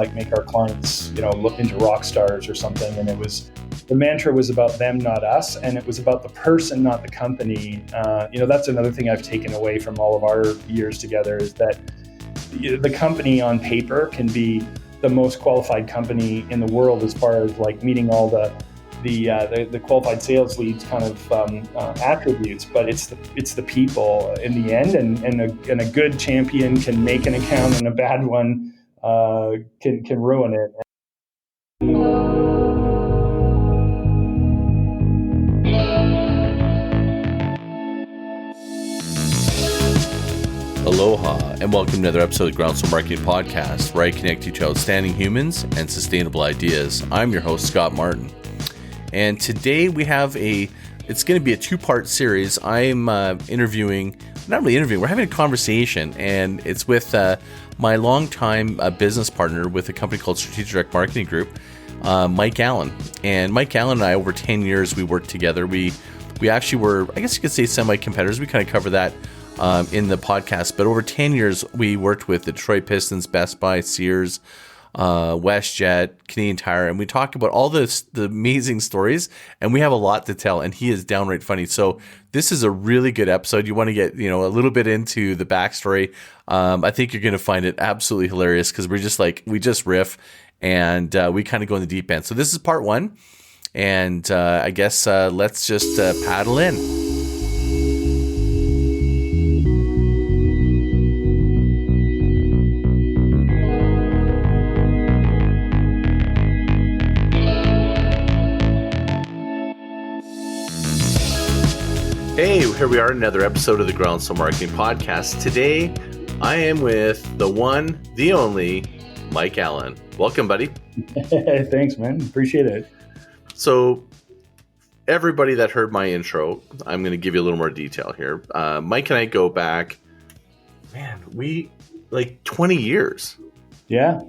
like make our clients, look into rock stars or something. And the mantra was about them, not us. And it was about the person, not the company. That's another thing I've taken away from all of our years together, is that the company on paper can be the most qualified company in the world as far as like meeting all the qualified sales leads kind of attributes, but it's the people in the end, and a good champion can make an account, and a bad one can ruin it. Aloha, and welcome to another episode of the Groundswell Marketing Podcast, where I connect you to outstanding humans and sustainable ideas. I'm your host, Scott Martin. And today we have it's going to be a two-part series. I'm we're having a conversation, and it's with my longtime business partner with a company called Strategic Direct Marketing Group, Mike Allan. And Mike Allan and I, over 10 years, we worked together. We actually were, I guess you could say, semi-competitors. We kind of cover that in the podcast. But over 10 years, we worked with the Detroit Pistons, Best Buy, Sears, WestJet, Canadian Tire, and we talk about all the amazing stories, and we have a lot to tell, and he is downright funny. So this is a really good episode. You want to get, a little bit into the backstory. I think you're going to find it absolutely hilarious, because we just riff, and we kind of go in the deep end. So this is part one, and I guess let's just paddle in. Hey, here we are, another episode of the Groundswell Marketing Podcast. Today, I am with the one, the only, Mike Allan. Welcome, buddy. Thanks, man. Appreciate it. So, everybody that heard my intro, I'm going to give you a little more detail here. Mike and I go back, 20 years. Yeah.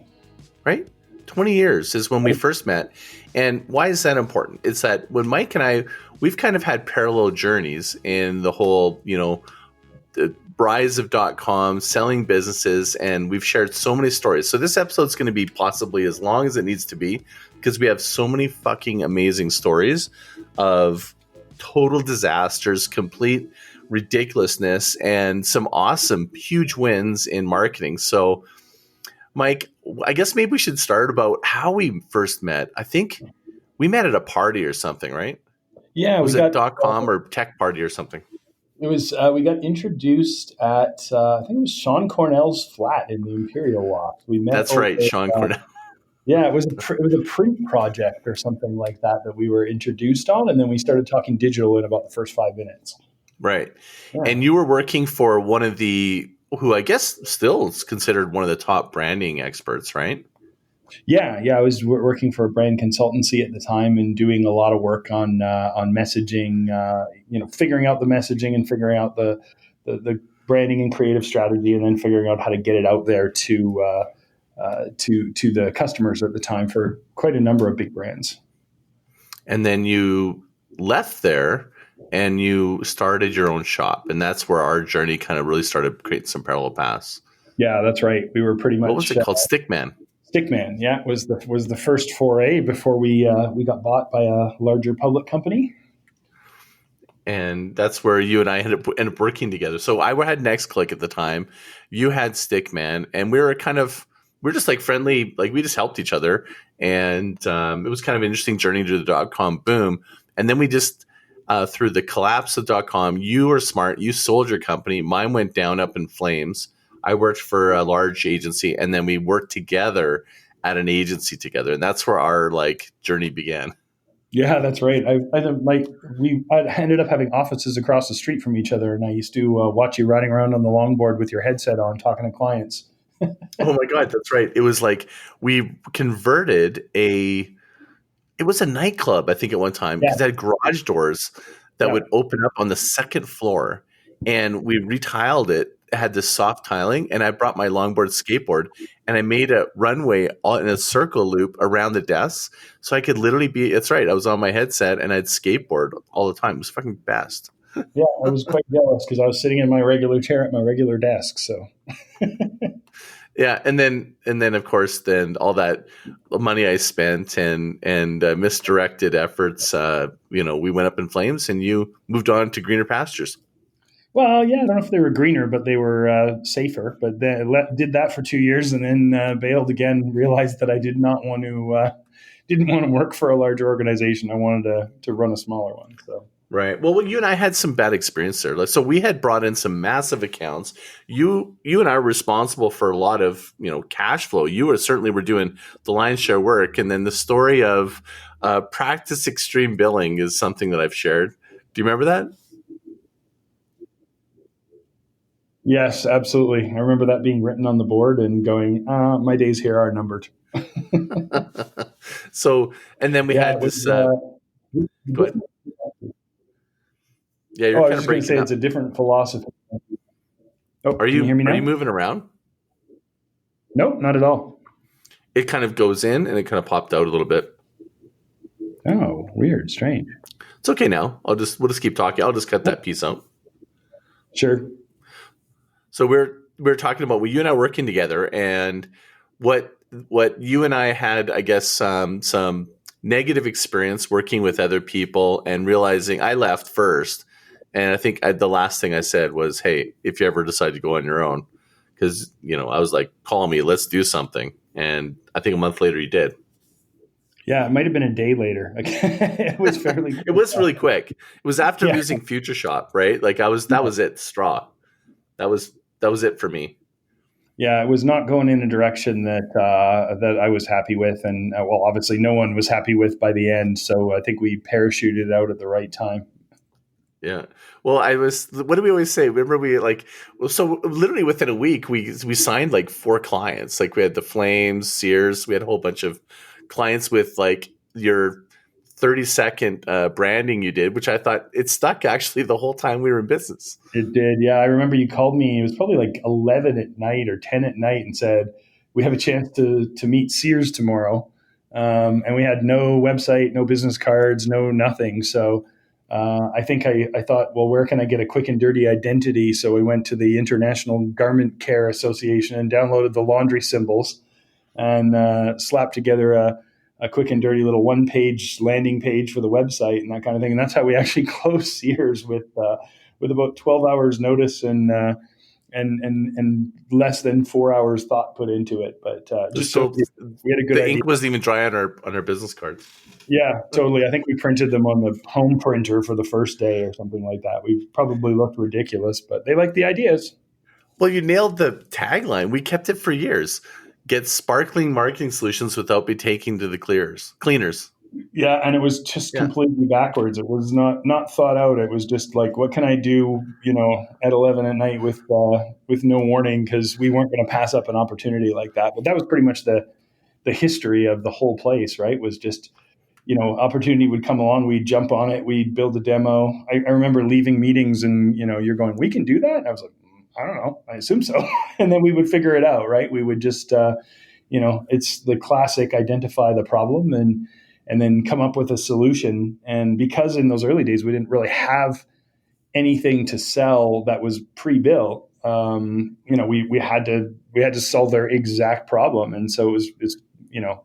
Right? 20 years is when we first met. And why is that important? It's that when Mike and I, we've kind of had parallel journeys in the whole, the rise of .com, selling businesses, and we've shared so many stories. So this episode's going to be possibly as long as it needs to be, because we have so many fucking amazing stories of total disasters, complete ridiculousness, and some awesome, huge wins in marketing. So, Mike, I guess maybe we should start about how we first met. I think we met at a party or something, right? Yeah, was it .com or tech party or something? It was. We got introduced at I think it was Sean Cornell's flat in the Imperial Loft. We met. That's right, Sean Cornell. Yeah, it was a print project or something like that we were introduced on, and then we started talking digital in about the first 5 minutes. Right, yeah. And you were working for one of who I guess still is considered one of the top branding experts, right? Yeah. I was working for a brand consultancy at the time and doing a lot of work on messaging, figuring out the messaging and figuring out the branding and creative strategy, and then figuring out how to get it out there to the customers at the time for quite a number of big brands. And then you left there and you started your own shop, and that's where our journey kind of really started creating some parallel paths. Yeah, that's right. We were pretty much. What was it called? Stickman. Stickman, yeah, was the first foray before we got bought by a larger public company. And that's where you and I ended up working together. So I had NextClick at the time. You had Stickman, and we were just like friendly, like we just helped each other. And it was kind of an interesting journey to the .com boom. And then we just through the collapse of .com, you were smart. You sold your company. Mine went down up in flames. I worked for a large agency, and then we worked together at an agency together. And that's where our journey began. Yeah, that's right. I ended up having offices across the street from each other, and I used to watch you riding around on the longboard with your headset on, talking to clients. Oh my God, that's right. It was like we converted it was a nightclub, I think, at one time, because it had garage doors that would open up on the second floor, and we retiled it. Had this soft tiling, and I brought my longboard skateboard, and I made a runway in a circle loop around the desks, so I could literally it's right. I was on my headset and I'd skateboard all the time. It was fucking best. Yeah, I was quite jealous because I was sitting in my regular chair at my regular desk. So Yeah, and then of course, then all that money I spent and misdirected efforts, we went up in flames, and you moved on to greener pastures. Well, yeah, I don't know if they were greener, but they were safer. But did that for 2 years, and then bailed again. Realized that I didn't want to work for a larger organization. I wanted to run a smaller one. So. Right. Well, you and I had some bad experience there. So we had brought in some massive accounts. You and I were responsible for a lot of cash flow. You were doing the lion's share work, and then the story of practice extreme billing is something that I've shared. Do you remember that? Yes, absolutely. I remember that being written on the board and going, my days here are numbered. So, and then we had this. Go ahead. Yeah, you're I kind was of just going to say breaking up. it's a different philosophy. Oh, Can you hear me now? Are you moving around? Nope, not at all. It kind of goes in and it kind of popped out a little bit. Oh, weird, strange. It's okay now. We'll just keep talking. I'll just cut that piece out. Sure. So we're talking about you and I working together, and what you and I had, I guess, some negative experience working with other people, and realizing I left first. And I think the last thing I said was, "Hey, if you ever decide to go on your own," because I was like, "Call me, let's do something." And I think a month later, you did. Yeah, it might have been a day later. It was fairly. It was really quick. It was after losing Future Shop, right? Like that was it. Straw. That was it for me. Yeah, it was not going in a direction that I was happy with, and obviously no one was happy with by the end. So I think we parachuted out at the right time. Yeah. Well, what do we always say? Remember so literally within a week, we signed like 4 clients. Like we had the Flames, Sears, we had a whole bunch of clients with like your 30-second branding you did, which I thought it stuck actually the whole time we were in business. It did. Yeah. I remember you called me, it was probably like 11 at night or 10 at night, and said, we have a chance to meet Sears tomorrow. And we had no website, no business cards, no nothing. So I think I thought, well, where can I get a quick and dirty identity? So we went to the International Garment Care Association and downloaded the laundry symbols and slapped together a quick and dirty little one-page landing page for the website and that kind of thing. And that's how we actually closed Sears with about 12 hours notice and less than 4 hours thought put into it. But we had a good idea. The ink wasn't even dry on our business cards. Yeah, totally. I think we printed them on the home printer for the first day or something like that. We probably looked ridiculous, but they liked the ideas. Well, you nailed the tagline. We kept it for years. Get sparkling marketing solutions without be taking to the cleaners. Yeah, and it was just completely backwards. It was not thought out. It was just like, what can I do, at 11 at night with no warning, because we weren't going to pass up an opportunity like that. But that was pretty much the history of the whole place, right? Was just, opportunity would come along, we'd jump on it, we'd build a demo. I remember leaving meetings and, you're going, we can do that? And I was like, I don't know, I assume so. And then we would figure it out, right? We would just, it's the classic identify the problem and then come up with a solution. And because in those early days, we didn't really have anything to sell that was pre-built, we had to solve their exact problem. And so it's a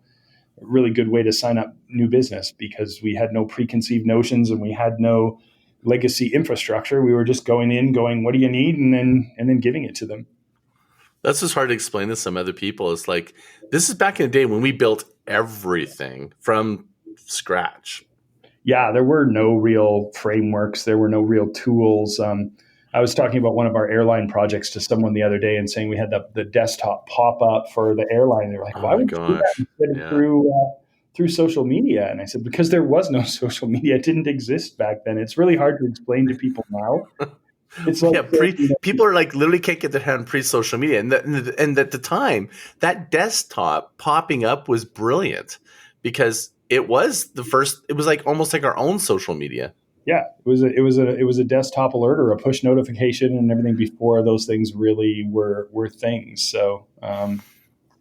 really good way to sign up new business, because we had no preconceived notions and we had no legacy infrastructure. We were just going, what do you need? And then giving it to them. That's just hard to explain to some other people. It's like, this is back in the day when we built everything from scratch. Yeah, there were no real frameworks. There were no real tools. I was talking about one of our airline projects to someone the other day and saying we had the desktop pop up for the airline. They were like, why would you do that? You did it through social media. And I said, because there was no social media. It didn't exist back then. It's really hard to explain to people now. It's like, people are like literally can't get their head on pre-social media. And at the time, that desktop popping up was brilliant, because it was like almost like our own social media. Yeah, it was a desktop alert or a push notification and everything before those things really were things. So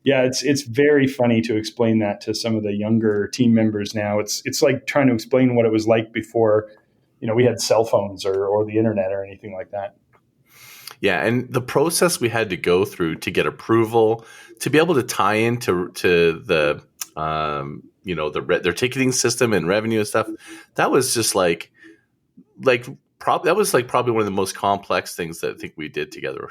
it's very funny to explain that to some of the younger team members now. It's like trying to explain what it was like before, we had cell phones or the internet or anything like that. Yeah, and the process we had to go through to get approval, to be able to tie into the their ticketing system and revenue and stuff, that was just that was like probably one of the most complex things that I think we did together.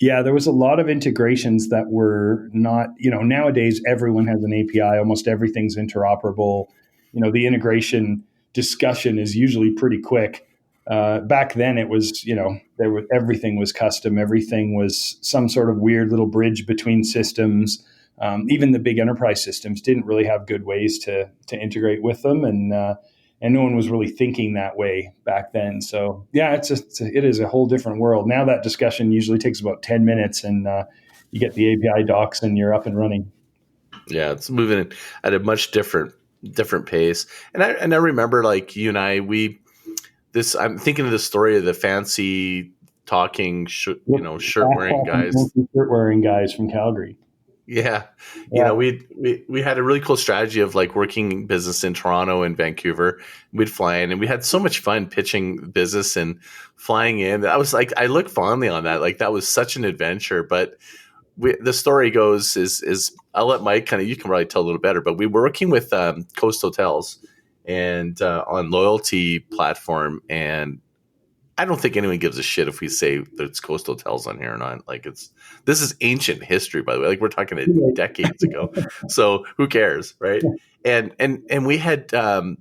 Yeah, there was a lot of integrations that were not, nowadays everyone has an API, almost everything's interoperable. The integration discussion is usually pretty quick. Back then it was, everything was custom, everything was some sort of weird little bridge between systems. Even the big enterprise systems didn't really have good ways to integrate with them, and no one was really thinking that way back then. So yeah, it is a whole different world. Now that discussion usually takes about 10 minutes, and you get the API docs and you're up and running. Yeah, it's moving at a much different pace. And I remember, like, you and I, I'm thinking of the story of the fancy talking, shirt wearing guys. Shirt wearing guys from Calgary. Yeah. We had a really cool strategy of like working business in Toronto and Vancouver. We'd fly in and we had so much fun pitching business and flying in. I was like, I look fondly on that. Like, that was such an adventure. But the story goes is I'll let Mike you can probably tell a little better, but we were working with Coast Hotels and on loyalty platform. And I don't think anyone gives a shit if we say that it's Coast Hotels on here or not. Like, this is ancient history, by the way. Like, we're talking decades ago. So who cares, right? And we had the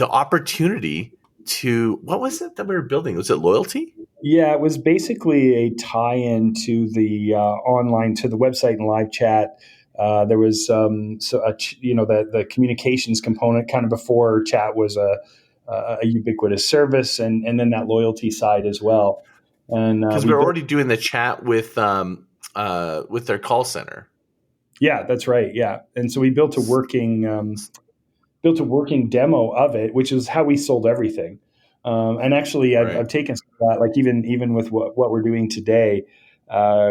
opportunity to, what was it that we were building? Was it loyalty? Yeah, it was basically a tie-in to the to the website and live chat. There was the communications component kind of before chat was a ubiquitous service, and then that loyalty side as well. And because we're already doing the chat with their call center. Yeah, that's right. Yeah, and so we built a working demo of it, which is how we sold everything. And actually, I've taken some of that, like even with what we're doing today.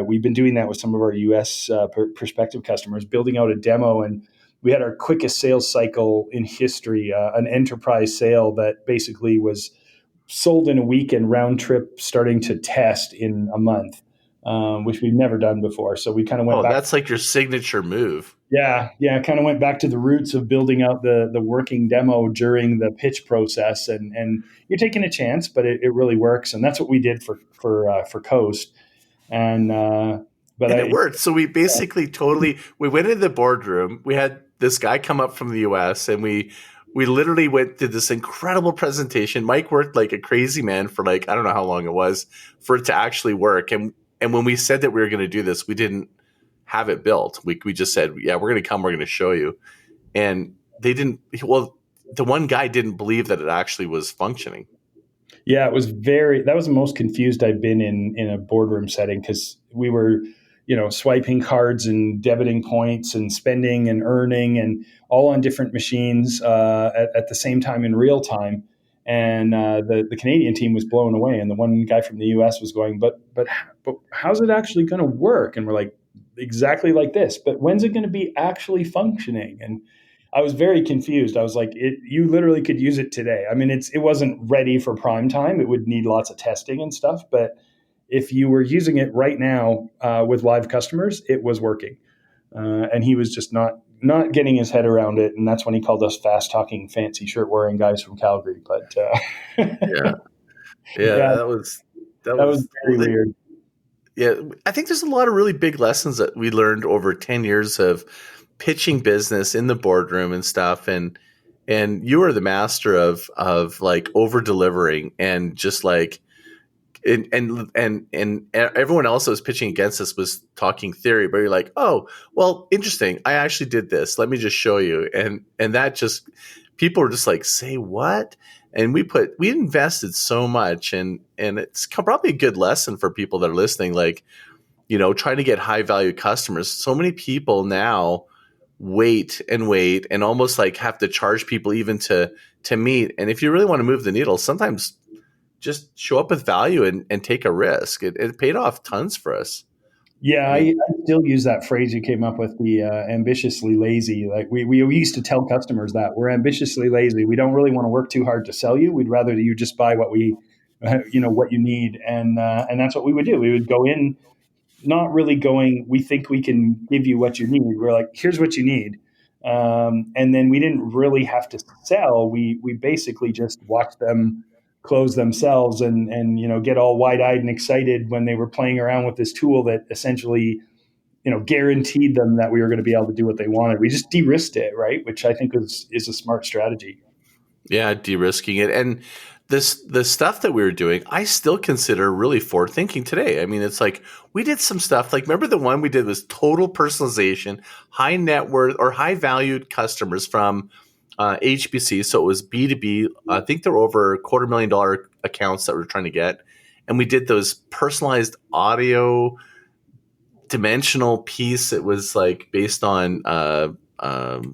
We've been doing that with some of our U.S. Prospective customers, building out a demo, and we had our quickest sales cycle in history, an enterprise sale that basically was sold in a week and round trip starting to test in a month, which we've never done before. So we kind of went back. That's like your signature move. Yeah. Kind of went back to the roots of building out the working demo during the pitch process, and you're taking a chance, but it really works, and that's what we did for Coast, and it worked. So we basically we went into the boardroom. We had this guy come up from the US, and we literally did this incredible presentation. Mike worked like a crazy man for I don't know how long it was for it to actually work. And when we said that we were going to do this, we didn't have it built. We just said, yeah, we're going to come, we're going to show you. And they didn't, the one guy didn't believe that it actually was functioning. Yeah, that was the most confused I've been in a boardroom setting, because we were, swiping cards and debiting points and spending and earning and all on different machines at the same time in real time. And the Canadian team was blown away, and the one guy from the US was going, but how's it actually going to work? And we're like, exactly like this, but when's it going to be actually functioning? And I was very confused. I was like, you literally could use it today. I mean, it wasn't ready for prime time. It would need lots of testing and stuff, but if you were using it right now with live customers, it was working. And he was just not getting his head around it. And that's when he called us fast talking, fancy shirt wearing guys from Calgary. But yeah, that was very weird. Yeah, I think there's a lot of really big lessons that we learned over 10 years of pitching business in the boardroom and stuff. And you were the master of like over delivering, and just like, and everyone else that was pitching against us was talking theory, but you're like, oh, well, interesting. I actually did this. Let me just show you. And that just, people were just like, say what? And we invested so much, and it's probably a good lesson for people that are listening, like, trying to get high value customers. So many people now wait and almost like have to charge people even to meet. And if you really want to move the needle, sometimes just show up with value and take a risk. It paid off tons for us. Yeah, I still use that phrase you came up with, the ambitiously lazy. Like we used to tell customers that we're ambitiously lazy. We don't really want to work too hard to sell you. We'd rather you just buy what we what you need. And that's what we would do. We would go in, not really going, we think we can give you what you need. We're like, here's what you need. And then we didn't really have to sell. We basically just watched them close themselves and get all wide-eyed and excited when they were playing around with this tool that essentially guaranteed them that we were going to be able to do what they wanted. We just de-risked it, right? Which I think is a smart strategy. Yeah, de-risking it. And the stuff that we were doing, I still consider really forward thinking today. I mean, it's like we did some stuff like, remember the one we did was total personalization, high net worth or high valued customers from HBC. So it was B2B. I think there were over $250,000 accounts that we were trying to get. And we did those personalized audio dimensional piece. It was like based on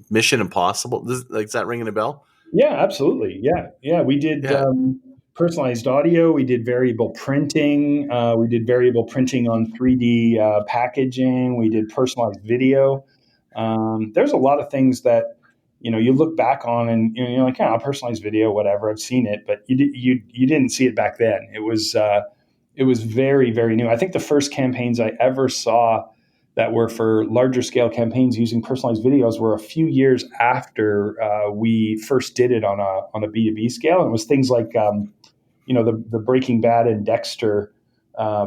Mission Impossible. Does that ringing a bell? Yeah, absolutely. Yeah. We did personalized audio. We did variable printing. We did variable printing on 3D packaging. We did personalized video. There's a lot of things that you look back on and you're like, personalized video, whatever. I've seen it, but you didn't see it back then. It was very, very new. I think the first campaigns I ever saw that were for larger scale campaigns using personalized videos were a few years after we first did it on a B2B scale. And it was things like, the Breaking Bad and Dexter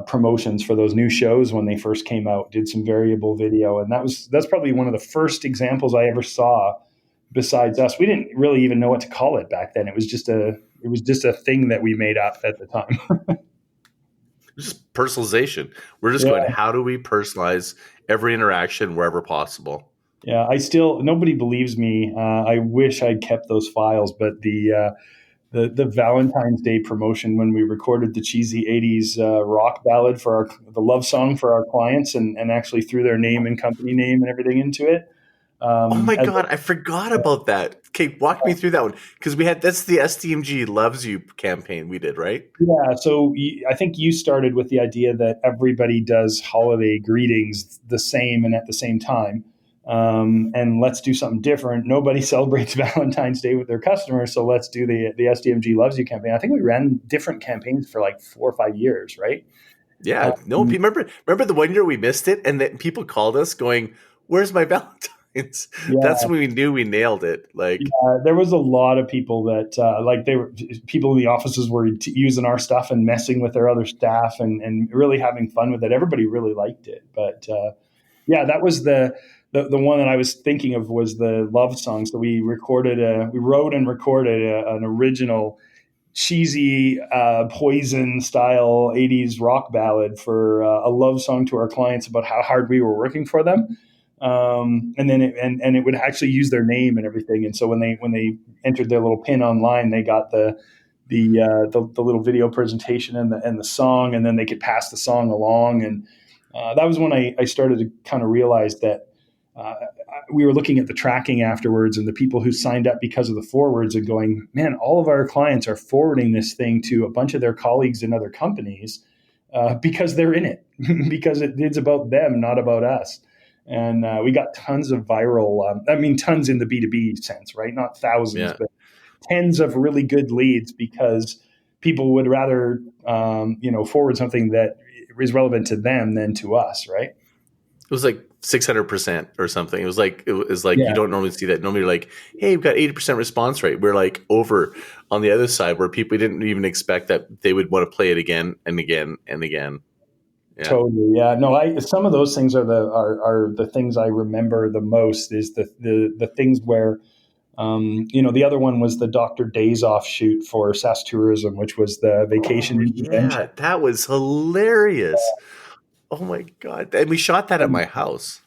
promotions for those new shows when they first came out, did some variable video. And that's probably one of the first examples I ever saw besides us. We didn't really even know what to call it back then. It was just a thing that we made up at the time. Just personalization. We're just going, how do we personalize every interaction wherever possible? Yeah, nobody believes me. I wish I'd kept those files, but the Valentine's Day promotion when we recorded the cheesy 80s rock ballad for the love song for our clients and actually threw their name and company name and everything into it. Oh my God, I forgot about that. Okay, walk me through that one. Because that's the SDMG Loves You campaign we did, right? Yeah, so I think you started with the idea that everybody does holiday greetings the same and at the same time. And let's do something different. Nobody celebrates Valentine's Day with their customers, so let's do the SDMG Loves You campaign. I think we ran different campaigns for like 4 or 5 years, right? Yeah, remember the one year we missed it and then people called us going, "Where's my Valentine?" That's when we knew we nailed it. There was a lot of people that people in the offices were using our stuff and messing with their other staff and really having fun with it. Everybody really liked it. But that was the one that I was thinking of was the love song. So we wrote and recorded an original cheesy Poison style 80s rock ballad for a love song to our clients about how hard we were working for them. And then it would actually use their name and everything. And so when they entered their little pin online, they got the little video presentation and the song, and then they could pass the song along. And that was when I started to kind of realize that we were looking at the tracking afterwards and the people who signed up because of the forwards and going, man, all of our clients are forwarding this thing to a bunch of their colleagues in other companies because they're in it, because it's about them, not about us. And we got tons of viral, tons in the B2B sense, right? Not thousands, but tens of really good leads because people would rather, forward something that is relevant to them than to us, right? It was like 600% or something. It was like you don't normally see that. Normally you're like, hey, we've got 80% response rate. We're like over on the other side where people didn't even expect that they would want to play it again and again and again. Yeah. Totally. Yeah. No, some of those things are the things I remember the most is the things where, the other one was the Dr. Days Off shoot for SAS Tourism, which was the vacation intervention. Yeah, that was hilarious. Yeah. Oh my God. And we shot that at my house.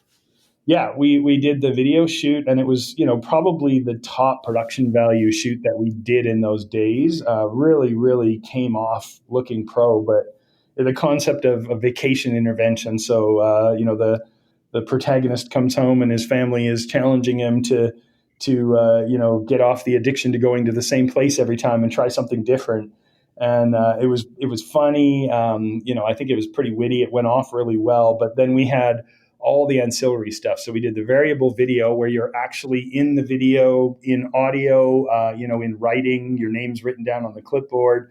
Yeah, we did the video shoot and it was, probably the top production value shoot that we did in those days. Really, really came off looking pro, but the concept of a vacation intervention. So, the protagonist comes home and his family is challenging him to get off the addiction to going to the same place every time and try something different. And it was funny. I think it was pretty witty. It went off really well. But then we had all the ancillary stuff. So we did the variable video where you're actually in the video, in audio, in writing, your name's written down on the clipboard.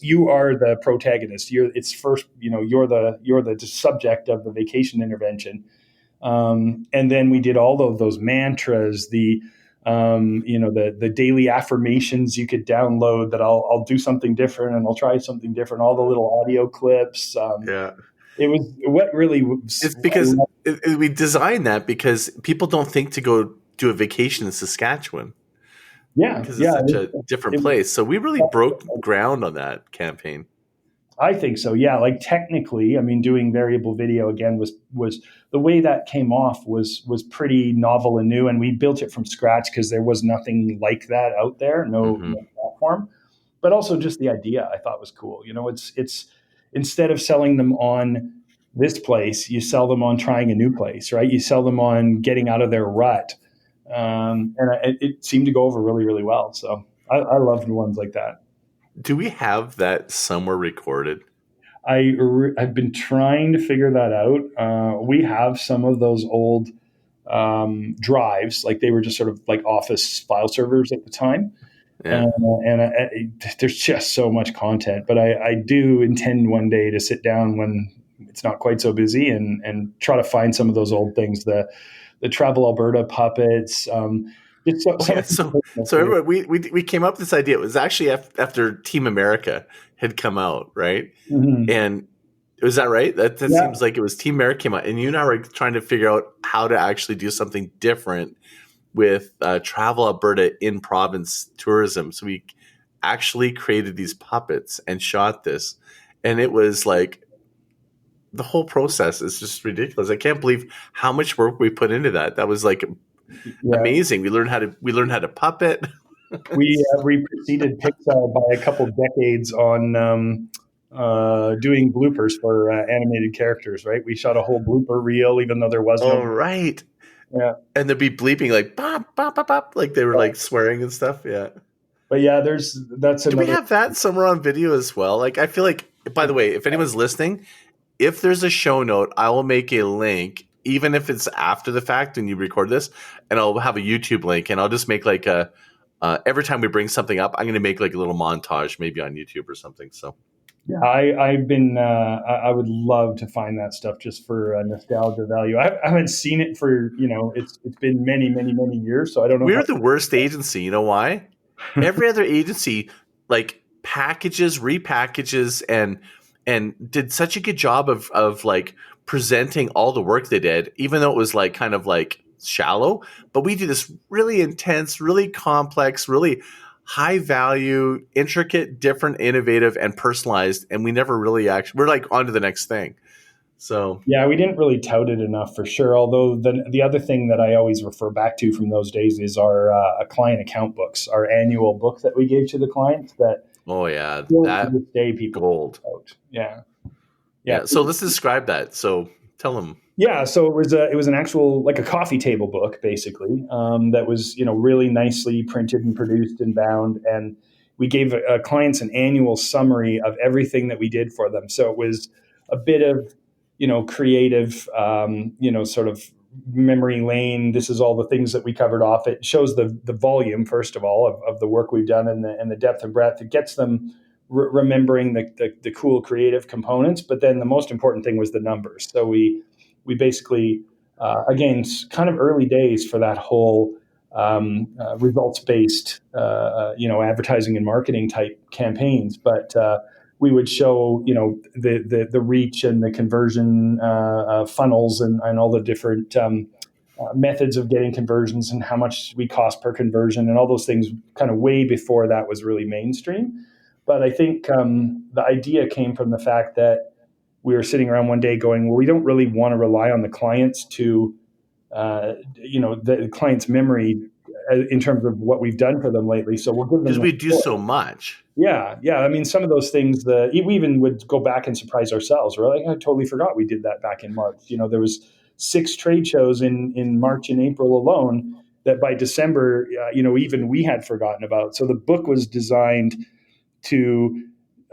You are the protagonist. You're the subject of the vacation intervention. And then we did all of those mantras, the daily affirmations you could download that I'll do something different and I'll try something different, all the little audio clips. It was what really was. It's because we designed that because people don't think to go do a vacation in Saskatchewan. Yeah. Because it's such a different place. So we really broke ground on that campaign. I think so. Yeah. Like technically, I mean, doing variable video again was the way that came off was pretty novel and new. And we built it from scratch because there was nothing like that out there. No platform, but also just the idea I thought was cool. It's instead of selling them on this place, you sell them on trying a new place, right? You sell them on getting out of their rut. It seemed to go over really, really well. So I loved ones like that. Do we have that somewhere recorded? I've been trying to figure that out. We have some of those old drives, like they were just sort of like office file servers at the time. Yeah. There's just so much content, but I do intend one day to sit down when it's not quite so busy and try to find some of those old things, the Travel Alberta puppets. So everybody, we came up with this idea. It was actually after Team America had come out, right? Mm-hmm. And was that right? That seems like it was Team America came out, and you and I were trying to figure out how to actually do something different with Travel Alberta in province tourism. So we actually created these puppets and shot this, and it was like the whole process is just ridiculous. I can't believe how much work we put into that. That was like amazing. We learned how to puppet. We preceded Pixar by a couple decades on doing bloopers for animated characters. Right, we shot a whole blooper reel, even though there was no. Oh, right. Yeah, and they'd be bleeping like bop bop bop bop, like they were like swearing and stuff. Yeah, but yeah, Do we have that somewhere on video as well? Like, I feel like, by the way, if anyone's listening, if there's a show note, I will make a link, even if it's after the fact and you record this, and I'll have a YouTube link, and I'll just make like every time we bring something up, I'm going to make like a little montage, maybe on YouTube or something. So. Yeah, I would love to find that stuff just for nostalgia value. I haven't seen it for, it's been many, many, many years. So I don't know. We're the worst agency. You know why? Every other agency like packages, repackages, and did such a good job of like presenting all the work they did, even though it was like kind of like shallow. But we do this really intense, really complex, really high value, intricate, different, innovative, and personalized. And we never really we're like on to the next thing. So yeah, we didn't really tout it enough for sure. Although the other thing that I always refer back to from those days is our client account books, our annual book that we gave to the clients. That that to this day people gold. Out. Yeah. So let's describe that. So tell them. Yeah, so it was an actual, like a coffee table book, basically, that was, really nicely printed and produced and bound. And we gave clients an annual summary of everything that we did for them. So it was a bit of, creative, sort of memory lane. This is all the things that we covered off. It shows the volume, first of all, of the work we've done and the depth and breadth. It gets them remembering the cool creative components. But then the most important thing was the numbers. So we basically, again, kind of early days for that whole results-based, advertising and marketing type campaigns. But we would show, the reach and the conversion funnels and all the different methods of getting conversions and how much we cost per conversion and all those things kind of way before that was really mainstream. But I think the idea came from the fact that we were sitting around one day going, well, we don't really want to rely on the clients to, the client's memory in terms of what we've done for them lately. So we'll give them because we do so much. Yeah. I mean, some of those things we even would go back and surprise ourselves. We're like, I totally forgot we did that back in March. There was 6 trade shows in March and April alone that by December, even we had forgotten about. So the book was designed to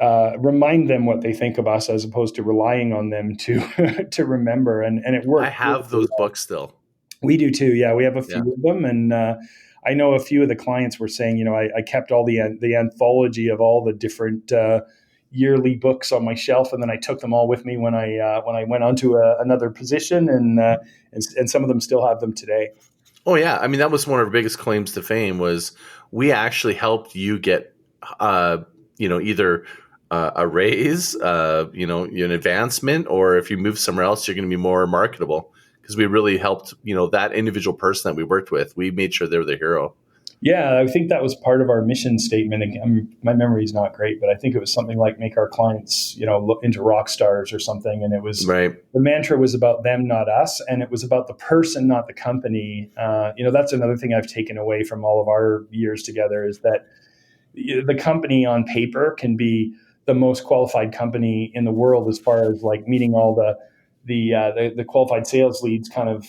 remind them what they think of us as opposed to relying on them to to remember. And it worked. I have those books still. We do too. Yeah, we have a few Yeah. of them, and I know a few of the clients were saying, I kept all the anthology of all the different yearly books on my shelf, and then I took them all with me when I went on to another position, and some of them still have them today. Oh yeah, I mean that was one of our biggest claims to fame was we actually helped you get either a raise, an advancement, or if you move somewhere else, you're going to be more marketable. Because we really helped, that individual person that we worked with. We made sure they were the hero. Yeah, I think that was part of our mission statement. My memory is not great, but I think it was something like make our clients, look into rock stars or something. And it was right. The mantra was about them, not us, and it was about the person, not the company. That's another thing I've taken away from all of our years together is that the company on paper can be the most qualified company in the world as far as like meeting all the qualified sales leads kind of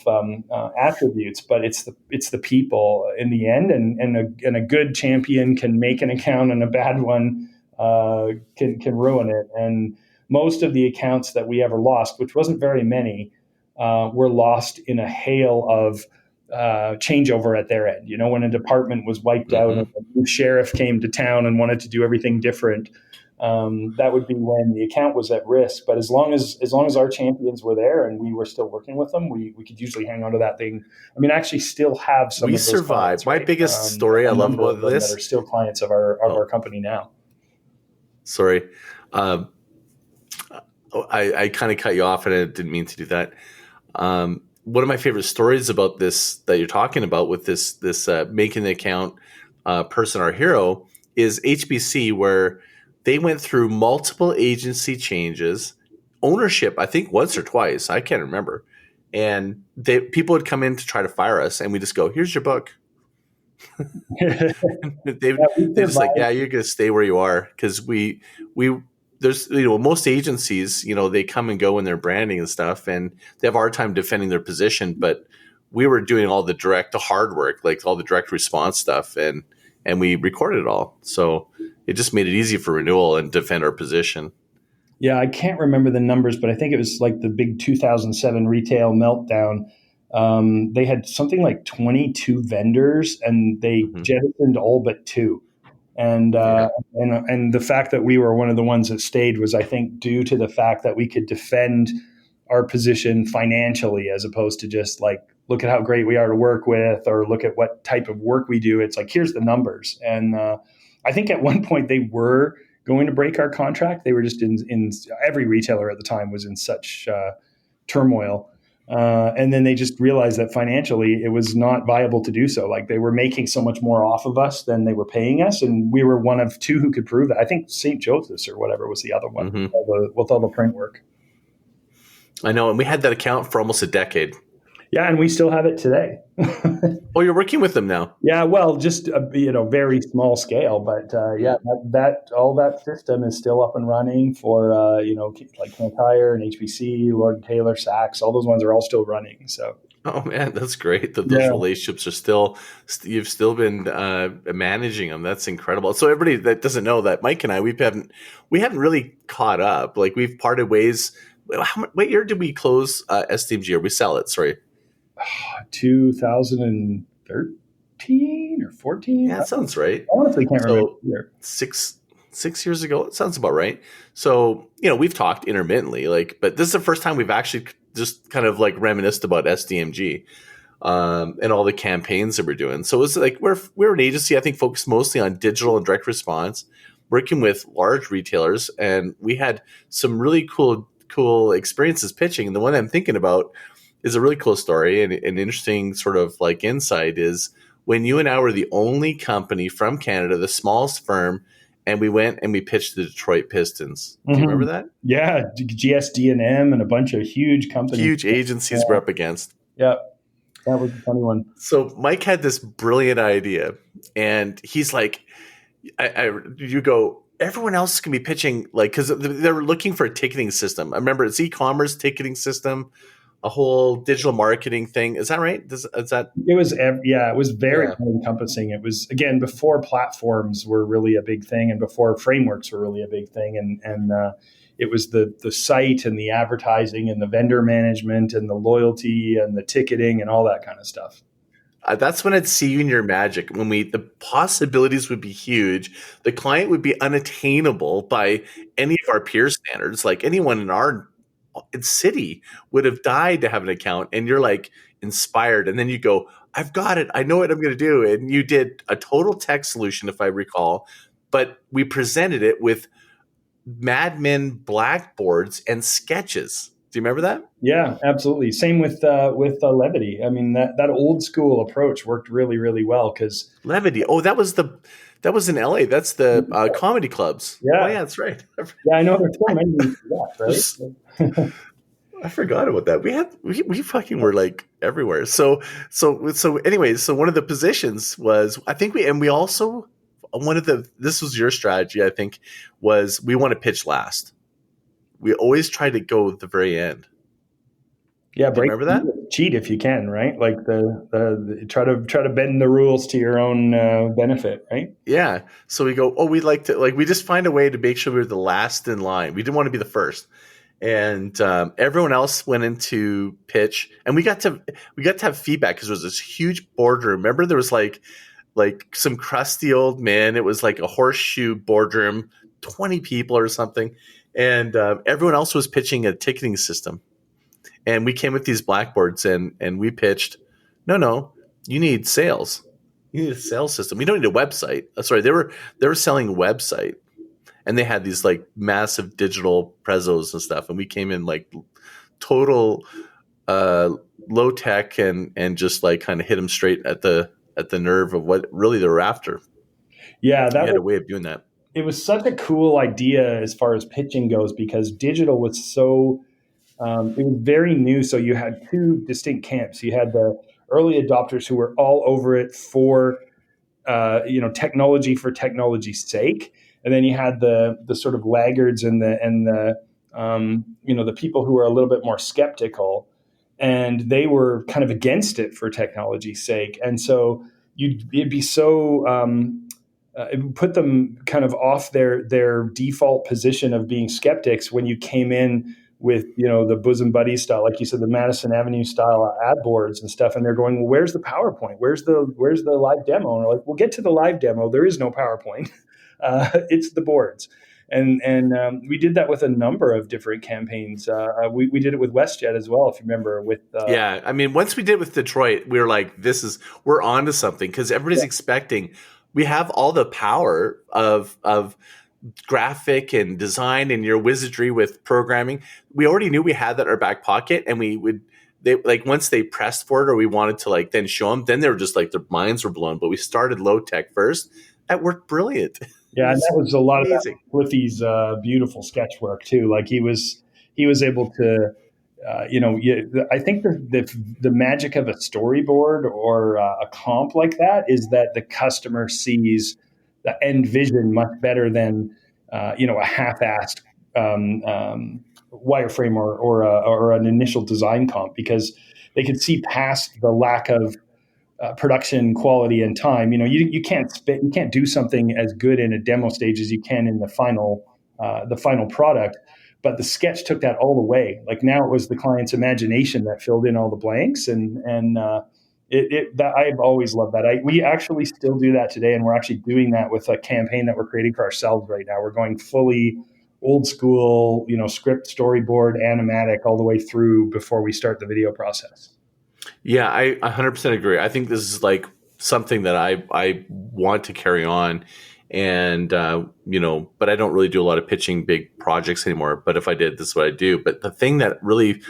attributes, but it's the people in the end, and a good champion can make an account and a bad one can ruin it. And most of the accounts that we ever lost, which wasn't very many, were lost in a hail of changeover at their end. When a department was wiped out and a new sheriff came to town and wanted to do everything different. That would be when the account was at risk. But as long as our champions were there and we were still working with them, we could usually hang on to that thing. I mean, actually still have some we of those survived. clients, My right? biggest story I love about this that are still clients of our company now. Sorry. I kind of cut you off and I didn't mean to do that. One of my favorite stories about this that you're talking about with this making the account person our hero is HBC, where they went through multiple agency changes, ownership, I think once or twice, I can't remember. And people would come in to try to fire us, and we just go, "Here's your book." They're just like, "Yeah, you're going to stay where you are," because there's most agencies, they come and go in their branding and stuff, and they have a hard time defending their position. But we were doing all the hard work, like all the direct response stuff, and we recorded it all. So it just made it easy for renewal and defend our position. Yeah, I can't remember the numbers, but I think it was like the big 2007 retail meltdown. They had something like 22 vendors, and they jettisoned all but 2. And the fact that we were one of the ones that stayed was, I think, due to the fact that we could defend our position financially, as opposed to just like, look at how great we are to work with, or look at what type of work we do. It's like, here's the numbers. And I think at one point they were going to break our contract. They were just in every retailer at the time was in such turmoil. And then they just realized that financially it was not viable to do so. Like, they were making so much more off of us than they were paying us. And we were one of 2 who could prove that. I think St. Joseph's or whatever was the other one with all the print work. I know. And we had that account for almost a decade. Yeah, and we still have it today. Oh, you're working with them now? Yeah, well, just very small scale, but that all that system is still up and running for like Cantyre and HBC, Lord & Taylor, Saks. All those ones are all still running. So. Oh man, that's great that those relationships are you've still been managing them. That's incredible. So everybody that doesn't know that Mike and I we haven't really caught up. Like, we've parted ways. What year did we close SDMG, or we sell it? Sorry. 2013 or 14. Yeah, that sounds right. I honestly can't remember. 6 years ago. It sounds about right. So, we've talked intermittently, but this is the first time we've actually just kind of like reminisced about SDMG and all the campaigns that we're doing. So it's like we're an agency, I think, focused mostly on digital and direct response, working with large retailers, and we had some really cool experiences pitching. And the one I'm thinking about is a really cool story, and an interesting sort of like insight is when you and I were the only company from Canada, the smallest firm, and we went and we pitched the Detroit Pistons. Do you remember that? Yeah, GSD&M and a bunch of huge companies. Huge agencies we're up against. Yeah, that was a funny one. So Mike had this brilliant idea, and he's like, you go, everyone else can be pitching, like, because they're looking for a ticketing system. I remember it's e-commerce ticketing system. a whole digital marketing thing. Is that right? Is that? It was very Yeah. encompassing. It was, again, before platforms were really a big thing and before frameworks were really a big thing. And it was the site and the advertising and the vendor management and the loyalty and the ticketing and all that kind of stuff. That's when I'd see you in your magic. When the possibilities would be huge, the client would be unattainable by any of our peer standards. Like anyone in our city would have died to have an account, and you're like inspired. And then you go, "I've got it. I know what I'm going to do." And you did a total tech solution, if I recall, but we presented it with Mad Men blackboards and sketches. Do you remember that? Yeah, absolutely. Same with levity. I mean, that old school approach worked really, really well because Levity. Oh, that was in LA. That's the comedy clubs. Yeah. Oh, yeah, that's right. Yeah, I know there's so many of that, right? I forgot about that. We fucking were like everywhere. So anyways, so one of the positions was, I think we also, this was your strategy, I think, was we want to pitch last. We always try to go at the very end. Yeah, remember that? Cheat if you can, right? Like the try to bend the rules to your own benefit, right? Yeah. So we go, we'd like to, like, we just find a way to make sure we were the last in line. We didn't want to be the first. And everyone else went into pitch, and we got to have feedback because there was this huge boardroom. Remember, there was like some crusty old men. It was like a horseshoe boardroom, 20 people or something, and everyone else was pitching a ticketing system. And we came with these blackboards, and we pitched, no, you need sales. You need a sales system. We don't need a website. Sorry, they were selling a website. And they had these like massive digital prezos and stuff. And we came in like total low tech and just like kind of hit them straight at the nerve of what really they were after. Yeah, we had a way of doing that. It was such a cool idea as far as pitching goes because digital was so it was very new. So you had two distinct camps. You had the early adopters who were all over it for technology for technology's sake. And then you had the sort of laggards and the people who were a little bit more skeptical, and they were kind of against it for technology's sake. And so it'd be so it would put them kind of off their default position of being skeptics when you came in with the bosom buddy style, like you said, the Madison Avenue style ad boards and stuff, and they're going, well, where's the PowerPoint? Where's the live demo? And we're like, we'll get to the live demo. There is no PowerPoint. It's the boards. And we did that with a number of different campaigns. We did it with WestJet as well, if you remember. Yeah, I mean, once we did it with Detroit, we were like, we're on to something, because everybody's expecting. We have all the power of graphic and design and your wizardry with programming. We already knew we had that in our back pocket, and once they pressed for it or we wanted to like then show them, then they were just like their minds were blown. But we started low tech first. That worked brilliant. Yeah, and that was a lot of Cliffy's beautiful sketch work too. Like he was able to, I think the magic of a storyboard or a comp like that is that the customer sees the end vision much better than a half-assed wireframe or an initial design comp, because they could see past the lack of production quality and time. You can't do something as good in a demo stage as you can in the final product. But the sketch took that all the way. Like now it was the client's imagination that filled in all the blanks, and that I've always loved that. We actually still do that today, and we're actually doing that with a campaign that we're creating for ourselves right now. We're going fully old school, script, storyboard, animatic all the way through before we start the video process. Yeah, I 100% agree. I think this is like something that I want to carry on, and but I don't really do a lot of pitching big projects anymore. But if I did, this is what I do. But the thing that really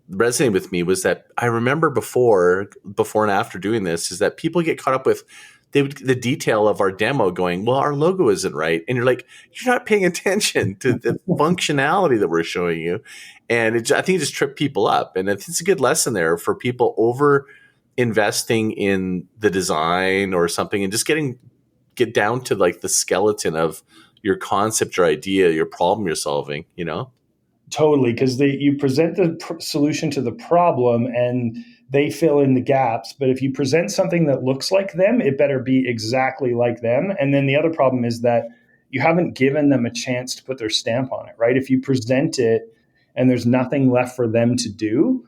resonated with me was that I remember before and after doing this is that people get caught up with the detail of our demo, going, well, our logo isn't right, and you're like, you're not paying attention to the functionality that we're showing you. And I think it just tripped people up. And it's a good lesson there for people over investing in the design or something and just get down to like the skeleton of your concept, your idea, your problem you're solving, Totally, because you present the solution to the problem and they fill in the gaps. But if you present something that looks like them, it better be exactly like them. And then the other problem is that you haven't given them a chance to put their stamp on it, right? If you present it and there's nothing left for them to do,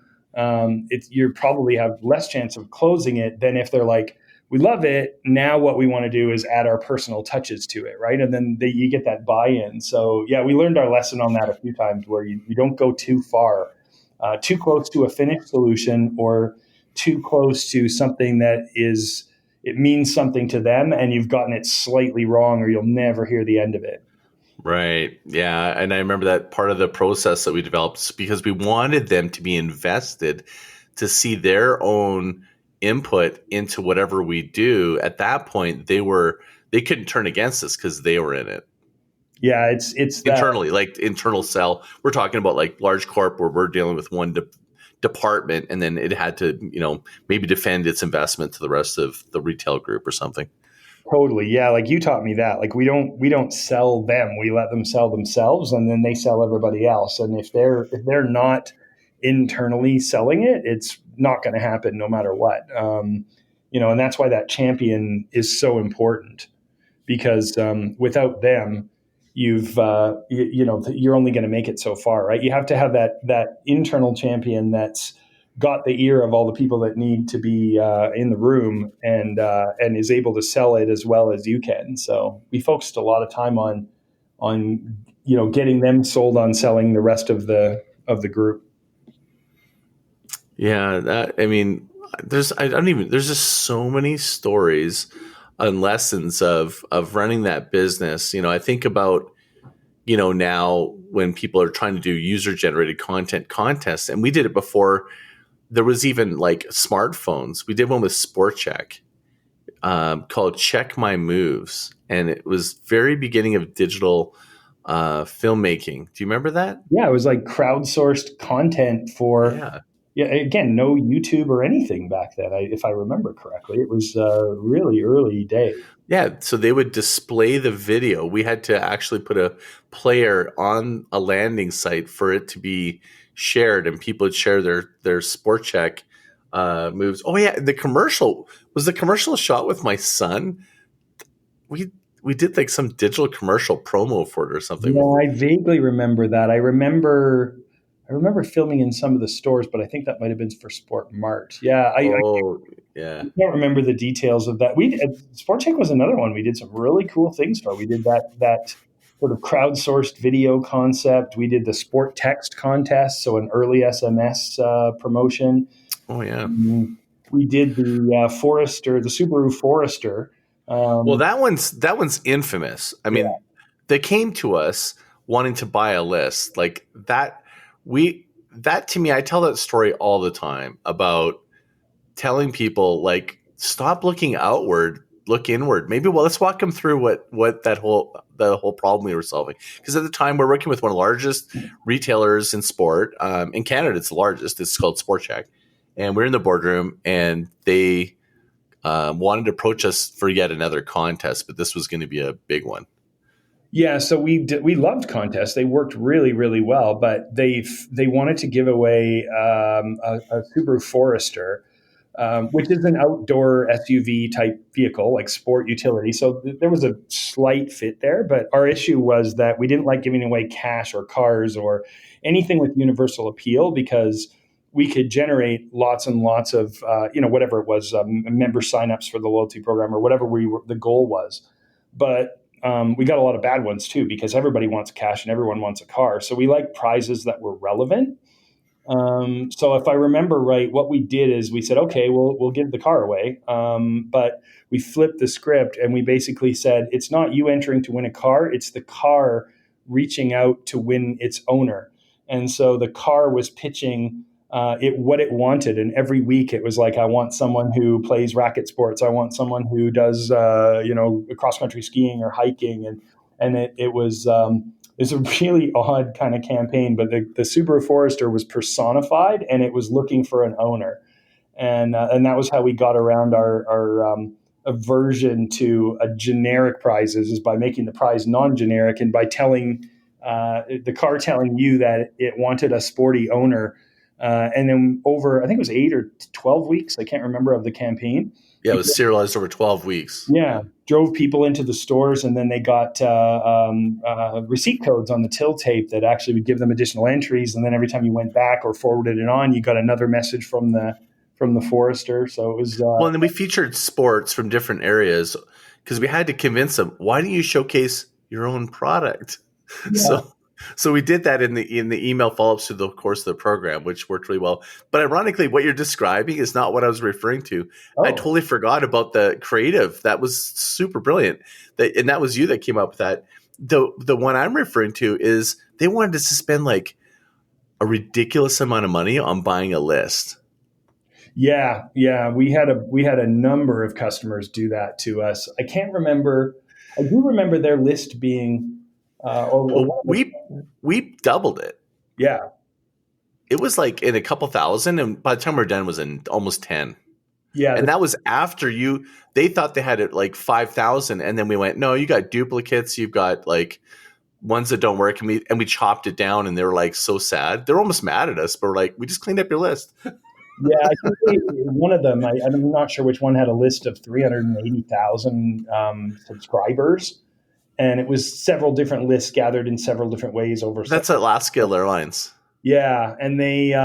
you probably have less chance of closing it than if they're like, we love it. Now what we want to do is add our personal touches to it, right? And then you get that buy-in. So yeah, we learned our lesson on that a few times where you don't go too far, too close to a finished solution or too close to something that it means something to them and you've gotten it slightly wrong or you'll never hear the end of it. Right. Yeah. And I remember that part of the process that we developed because we wanted them to be invested to see their own input into whatever we do. At that point, they couldn't turn against us because they were in it. Yeah, it's internally, like internal cell. We're talking about like large corp where we're dealing with one department, and then it had to, maybe defend its investment to the rest of the retail group or something. Totally, yeah. Like you taught me that. Like we don't sell them. We let them sell themselves, and then they sell everybody else. And if they're not internally selling it, it's not going to happen no matter what. And that's why that champion is so important because without them, you're only going to make it so far, right? You have to have that internal champion that's got the ear of all the people that need to be in the room and is able to sell it as well as you can. So we focused a lot of time on getting them sold on selling the rest of the group. Yeah, there's just so many stories and lessons of running that business. I think about, now when people are trying to do user generated content contests, and we did it before there was even like smartphones. We did one with Chek called Check My Moves. And it was very beginning of digital filmmaking. Do you remember that? Yeah, it was like crowdsourced content for, again, no YouTube or anything back then, if I remember correctly. It was really early days. Yeah, so they would display the video. We had to actually put a player on a landing site for it to be shared, and people would share their Chek moves. Oh yeah, the commercial shot with my son. We did like some digital commercial promo for it or something. Yeah, I vaguely remember that. I remember filming in some of the stores, but I think that might have been for Sport Mart. Yeah, I can't remember the details of that. Sport Chek was another one. We did some really cool things for. We did that sort of crowdsourced video concept. We did the sport text contest, so an early SMS promotion. Oh yeah. We did the Forester, the Subaru Forester. Well, that one's infamous. I mean, they came to us wanting to buy a list like that. That to me, I tell that story all the time about telling people like, stop looking outward, look inward. Maybe, let's walk them through what that whole problem we were solving. Because at the time we're working with one of the largest retailers in sport. In Canada, it's the largest. It's called Sport Chek. And we're in the boardroom and they wanted to approach us for yet another contest, but this was going to be a big one. Yeah, so we loved contests. They worked really, really well, but they wanted to give away a Subaru Forester, which is an outdoor SUV type vehicle, like sport utility. So there was a slight fit there, but our issue was that we didn't like giving away cash or cars or anything with universal appeal because we could generate lots and lots of, whatever it was, member signups for the loyalty program or whatever the goal was. But we got a lot of bad ones too, because everybody wants cash and everyone wants a car. So we like prizes that were relevant. So if I remember right, what we did is we said, okay, we'll give the car away. But we flipped the script and we basically said, it's not you entering to win a car. It's the car reaching out to win its owner. And so the car was pitching what it wanted. And every week it was like, I want someone who plays racket sports. I want someone who does, cross-country skiing or hiking. And it was a really odd kind of campaign, but the Subaru Forester was personified and it was looking for an owner. And that was how we got around our aversion to a generic prizes, is by making the prize non-generic and by telling the car telling you that it wanted a sporty owner. And then over, I think it was 8 or 12 weeks, I can't remember, of the campaign. Yeah, it was serialized over 12 weeks. Yeah, drove people into the stores, and then they got receipt codes on the till tape that actually would give them additional entries. And then every time you went back or forwarded it on, you got another message from the forester. So it was well, and then we featured sports from different areas because we had to convince them, why don't you showcase your own product? Yeah. So we did that in the email follow-ups through the course of the program, which worked really well. But ironically, what you're describing is not what I was referring to. Oh. I totally forgot about the creative. That was super brilliant. And that was you that came up with that. The one I'm referring to is they wanted us to spend like a ridiculous amount of money on buying a list. Yeah. We had a number of customers do that to us. I can't remember. I do remember their list being. We doubled it. Yeah, it was like in a couple thousand, and by the time we're done, it was in almost 10. Yeah, and that was after they thought they had it like 5,000, and then we went, no, you got duplicates, you've got like ones that don't work, and we chopped it down, and they were like so sad. They're almost mad at us, but we're like, we just cleaned up your list. Yeah, I think one of them, I'm not sure which one, had a list of 380,000 subscribers. And it was several different lists gathered in several different ways over. That's Alaska Airlines. Yeah, and they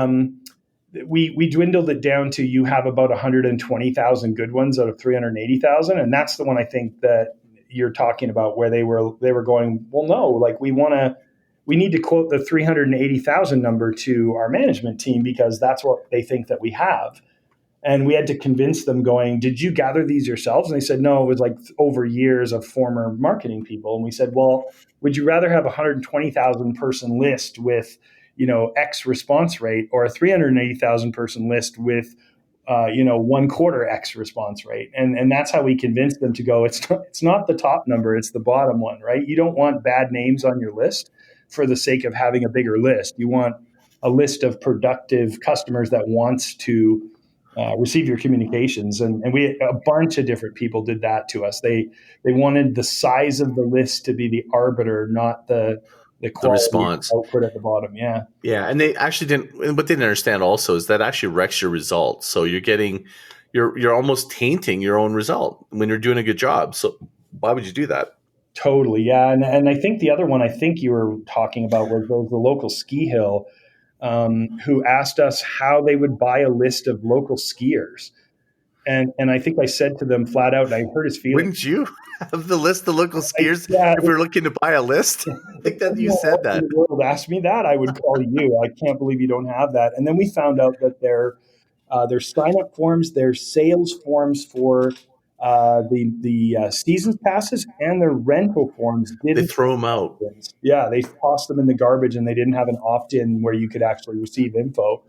we dwindled it down to you have about 120,000 good ones out of 380,000, and that's the one I think that you're talking about where they were going, well, no, like we need to quote the 380,000 number to our management team because that's what they think that we have. And we had to convince them going, did you gather these yourselves? And they said, no, it was like over years of former marketing people. And we said, well, would you rather have a 120,000 person list with, X response rate, or a 380,000 person list with, 1/4 X response rate? And that's how we convinced them to go, it's not the top number, it's the bottom one, right? You don't want bad names on your list for the sake of having a bigger list. You want a list of productive customers that wants to receive your communications. And a bunch of different people did that to us. They wanted the size of the list to be the arbiter, not the quality response output at the bottom. Yeah. Yeah. And they actually what they didn't understand also is that actually wrecks your results. So you're almost tainting your own result when you're doing a good job. So why would you do that? Totally. Yeah. And I think the other one I think you were talking about was the local ski hill, who asked us how they would buy a list of local skiers. And I think I said to them flat out, and I hurt his feelings. Wouldn't you have the list of local skiers if we're looking to buy a list? I think that you said that. If the world asked me that, I would call you. I can't believe you don't have that. And then we found out that their sign-up forms, their sales forms for the season passes, and their rental forms they throw them out. Yeah, they tossed them in the garbage, and they didn't have an opt-in where you could actually receive info.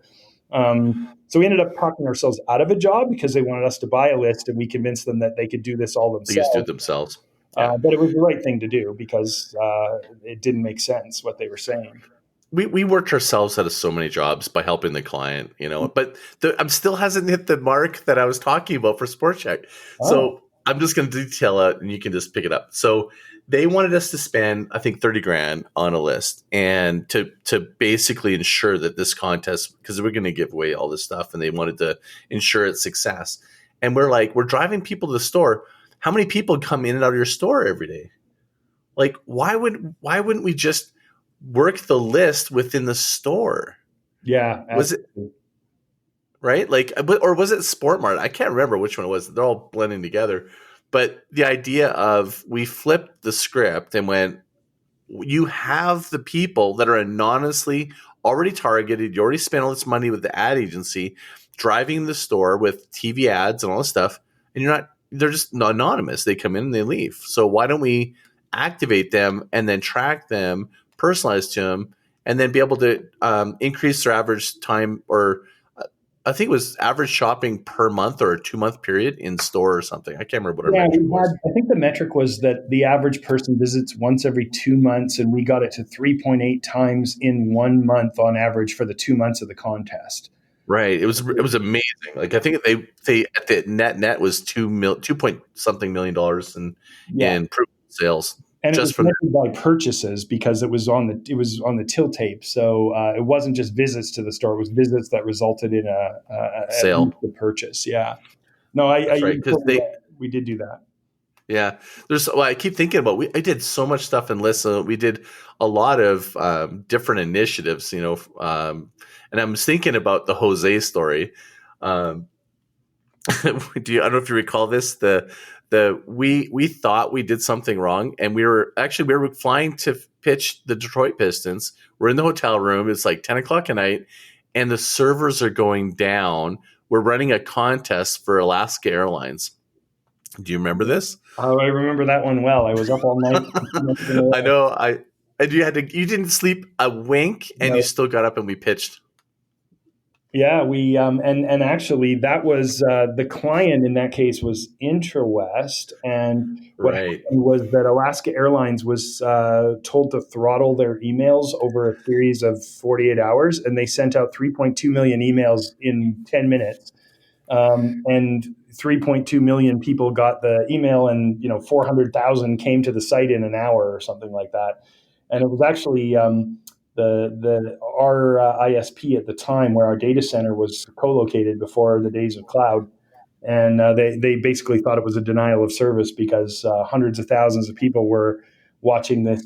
So we ended up talking ourselves out of a job because they wanted us to buy a list, and we convinced them that they could do this all themselves. They just do it themselves. Yeah. But it was the right thing to do because it didn't make sense what they were saying. We worked ourselves out of so many jobs by helping the client, but I'm still hasn't hit the mark that I was talking about for Sport Chek. Oh. So I'm just going to detail it and you can just pick it up. So they wanted us to spend, I think, $30,000 on a list and to basically ensure that this contest, because we're going to give away all this stuff and they wanted to ensure its success. And we're driving people to the store. How many people come in and out of your store every day? Like, why wouldn't we just work the list within the store? Yeah. Was it right? Like, or was it Sport Mart? I can't remember which one it was. They're all blending together. But the idea of we flipped the script and went, you have the people that are anonymously already targeted. You already spent all this money with the ad agency driving the store with TV ads and all this stuff. And they're just anonymous. They come in and they leave. So why don't we activate them and then track them, personalize to them, and then be able to increase their average time, or I think it was average shopping per month or a 2-month period in store or something. I can't remember what our metric was. I think the metric was that the average person visits once every 2 months, and we got it to 3.8 times in 1 month on average for the 2 months of the contest. Right. It was amazing. Like I think they at the net was $2 point something million in sales. And it was just from measured by purchases because it was on the till tape. So it wasn't just visits to the store; it was visits that resulted in at sale. least a purchase. Yeah. No, That's right. Because we did do that. yeah, I keep thinking about, I did so much stuff in Lissa. We did a lot of different initiatives, and I'm thinking about the Jose story. Um, I don't know if you recall this, we thought we did something wrong, and we were flying to pitch the Detroit Pistons. We're in the hotel room. It's like 10 o'clock at night, and the servers are going down. We're running a contest for Alaska Airlines. Do you remember this? Oh, I remember that one well. I was up all night. I know. And you didn't sleep a wink, and No. you still got up and we pitched. Yeah, we and actually that was the client in that case was IntraWest, and what Right. happened was that Alaska Airlines was told to throttle their emails over a series of 48 hours, and they sent out 3.2 million emails in 10 minutes, and 3.2 million people got the email, and 400,000 came to the site in an hour or something like that, and it was actually. Our ISP at the time, where our data center was co-located before the days of cloud, and they basically thought it was a denial of service because hundreds of thousands of people were watching this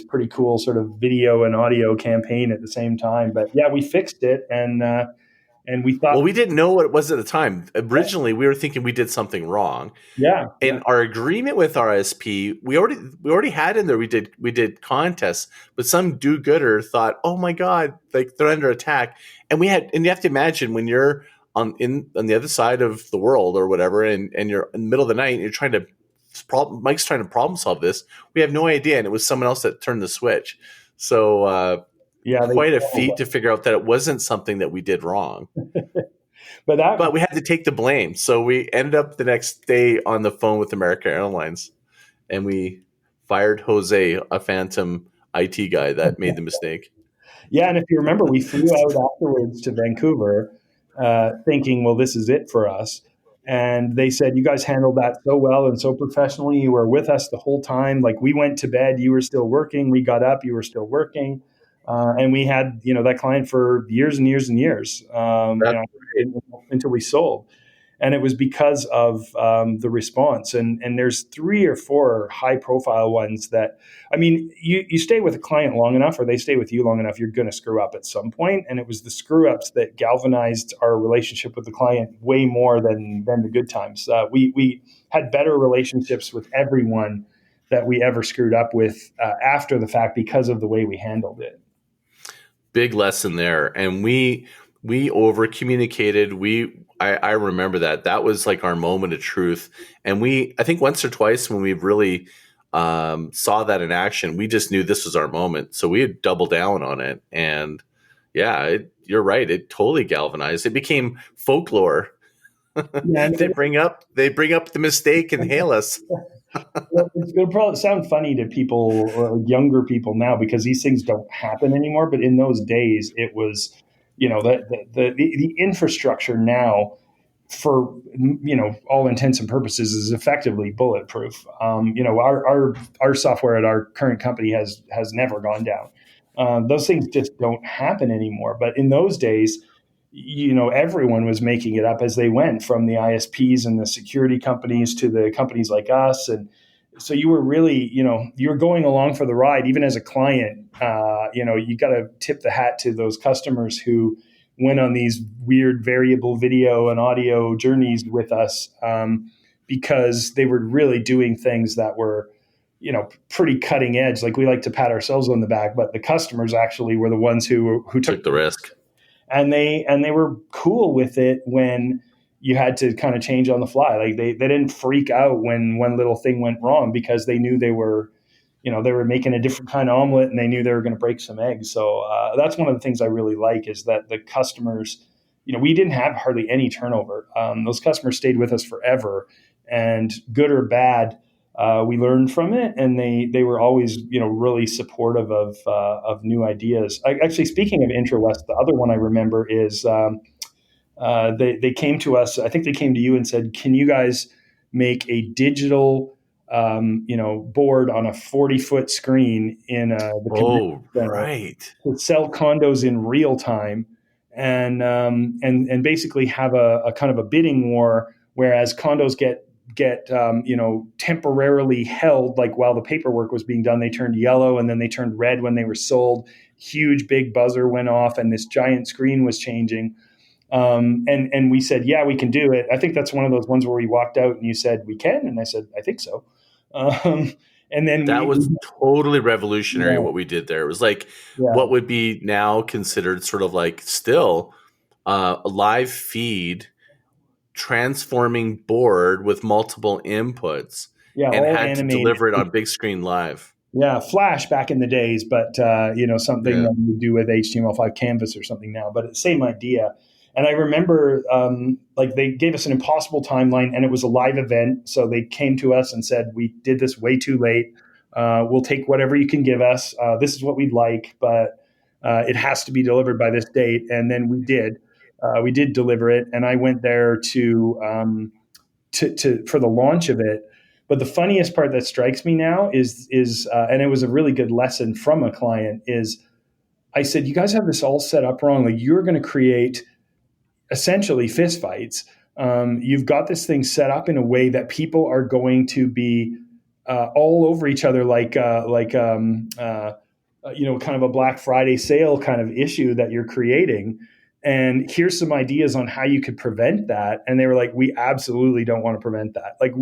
pretty cool sort of video and audio campaign at the same time. But yeah, we fixed it, and we thought. Well, we didn't know what it was at the time. Originally, we were thinking we did something wrong. Yeah. In our agreement with our ISP, we already had in there. We did contests, but some do-gooder thought, "Oh my God, like they're under attack." And you have to imagine when you're on the other side of the world or whatever, and you're in the middle of the night, and you're trying to Mike's trying to problem solve this. We have no idea, and it was someone else that turned the switch. So. Yeah, quite a feat to figure out that it wasn't something that we did wrong. But we had to take the blame. So we ended up the next day on the phone with American Airlines, and we fired Jose, a phantom IT guy that made the mistake. Yeah, and if you remember, we flew out afterwards to Vancouver thinking, well, this is it for us. And they said, you guys handled that so well and so professionally. You were with us the whole time. Like, we went to bed, you were still working. We got up, you were still working. And we had, that client for years and years and years until we sold. And it was because of the response. And there's 3 or 4 high profile ones that, you stay with a client long enough, or they stay with you long enough, you're going to screw up at some point. And it was the screw ups that galvanized our relationship with the client way more than the good times. We had better relationships with everyone that we ever screwed up with after the fact because of the way we handled it. Big lesson there. And we over communicated. I remember that was like our moment of truth. And I think once or twice when we really saw that in action, we just knew this was our moment. So we had doubled down on it. And yeah, you're right. It totally galvanized. It became folklore. Yeah, they bring up the mistake and hail us. Well, it's going to probably sound funny to people or younger people now because these things don't happen anymore. But in those days, it was, the infrastructure now, for all intents and purposes, is effectively bulletproof. Our software at our current company has never gone down. Those things just don't happen anymore. But in those days, everyone was making it up as they went, from the ISPs and the security companies to the companies like us. And so you were really, you're going along for the ride, even as a client. You got to tip the hat to those customers who went on these weird variable video and audio journeys with us, because they were really doing things that were, pretty cutting edge. Like, we like to pat ourselves on the back, but the customers actually were the ones who took the risk. And they were cool with it when you had to kind of change on the fly. Like, they didn't freak out when one little thing went wrong, because they knew they were making a different kind of omelet, and they knew they were going to break some eggs. So that's one of the things I really like, is that the customers, we didn't have hardly any turnover. Those customers stayed with us forever, and good or bad, we learned from it, and they were always, really supportive of new ideas. Actually, speaking of IntraWest, the other one I remember is they came to us. I think they came to you and said, "Can you guys make a digital board on a 40-foot screen in the convention Oh, center right. to sell condos in real time, and basically have a kind of a bidding war, whereas condos get temporarily held, like while the paperwork was being done. They turned yellow and then they turned red when they were sold. Huge big buzzer went off and this giant screen was changing. And we said, yeah, we can do it. I think that's one of those ones where we walked out and you said, we can. And I said, I think so. And then That was totally revolutionary, yeah, what we did there. It was like yeah, what would be now considered sort of like still a live feed transforming board with multiple inputs, yeah, and all had to animated. deliver it on big screen live. Yeah, Flash back in the days, but something Yeah. that you do with HTML5 Canvas or something now, but it's the same idea. And I remember like they gave us an impossible timeline and it was a live event. So they came to us and said, we did this way too late. We'll take whatever you can give us. This is what we'd like, but it has to be delivered by this date. And then we did. We did deliver it. And I went there to for the launch of it. But the funniest part that strikes me now is and it was a really good lesson from a client, is I said, you guys have this all set up wrong. Like, you're going to create essentially fistfights. You've got this thing set up in a way that people are going to be all over each other, kind of a Black Friday sale kind of issue that you're creating. And here's some ideas on how you could prevent that. And they were like, we absolutely don't want to prevent that. Like,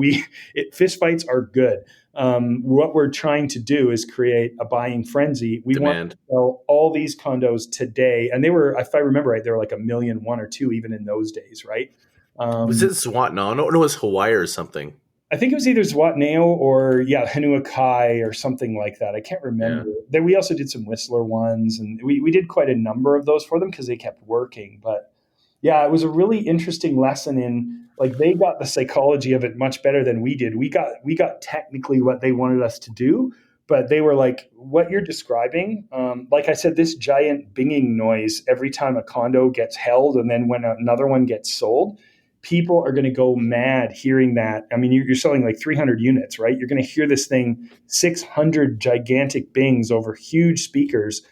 fistfights are good. What we're trying to do is create a buying frenzy. We want to sell all these condos today. And they were, if I remember right, they were like 1 million, 1 or 2, even in those days, right? Was it Swat? No, it was Hawaii or something. I think it was either Zwatneo or Hanua Kai or something like that. I can't remember. Yeah. Then we also did some Whistler ones, and we did quite a number of those for them because they kept working. But yeah, it was a really interesting lesson in, like, they got the psychology of it much better than we did. We got technically what they wanted us to do, but they were like, what you're describing, like I said, this giant binging noise every time a condo gets held, and then when another one gets sold, people are going to go mad hearing that. I mean, you're selling like 300 units, right? You're going to hear this thing, 600 gigantic bings over huge speakers.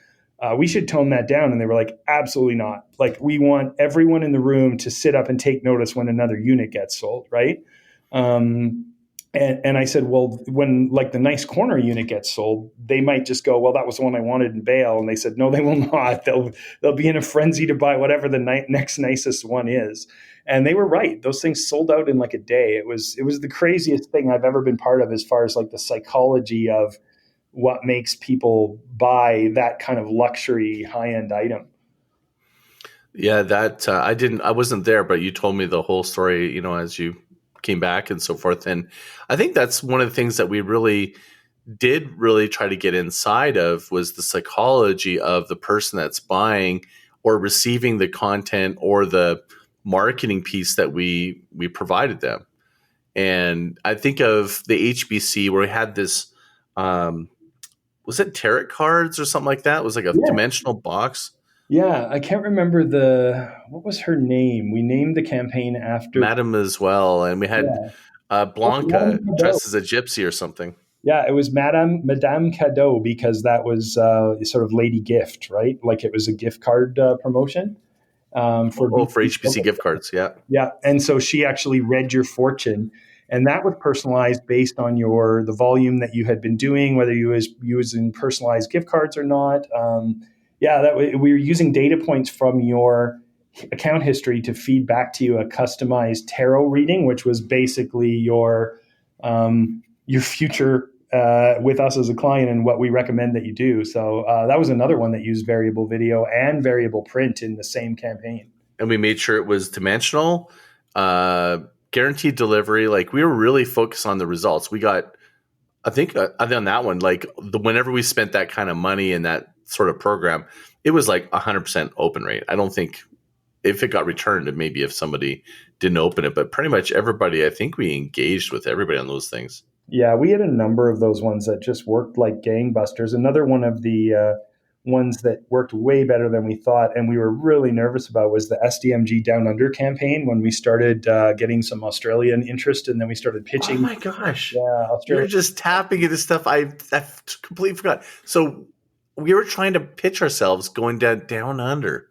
We should tone that down. And they were like, absolutely not. Like, we want everyone in the room to sit up and take notice when another unit gets sold, right? And I said, well, when like the nice corner unit gets sold, they might just go, well, that was the one I wanted, and bail. And they said, no, they will not. They'll be in a frenzy to buy whatever the next nicest one is. And they were right. Those things sold out in like a day. It was the craziest thing I've ever been part of, as far as like the psychology of what makes people buy that kind of luxury high-end item. Yeah, that I wasn't there, but you told me the whole story, as you came back and so forth. And I think that's one of the things that we really try to get inside of, was the psychology of the person that's buying or receiving the content or the marketing piece that we provided them. And I think of the HBC where we had this, was it tarot cards or something like that? It was like a dimensional box. Yeah, I can't remember what was her name? We named the campaign after Madame as well. And we had Blanca dressed as a gypsy or something. Yeah, it was Madame Cadeau, because that was sort of Lady Gift, right? Like, it was a gift card promotion. For HBC gift cards, yeah. Yeah, and so she actually read your fortune, and that was personalized based on the volume that you had been doing, whether you was using personalized gift cards or not. We were using data points from your account history to feed back to you a customized tarot reading, which was basically your future with us as a client and what we recommend that you do. So that was another one that used variable video and variable print in the same campaign. And we made sure it was dimensional, guaranteed delivery. Like, we were really focused on the results. We got, I think on that one, like whenever we spent that kind of money in that sort of program, it was like 100% open rate. I don't think if it got returned, and maybe if somebody didn't open it, but pretty much everybody, I think we engaged with everybody on those things. Yeah, we had a number of those ones that just worked like gangbusters. Another one of the ones that worked way better than we thought, and we were really nervous about, was the SDMG Down Under campaign when we started getting some Australian interest, and then we started pitching. Oh my gosh. Yeah, Australia. You're just tapping into stuff I've completely forgot. So we were trying to pitch ourselves going down under.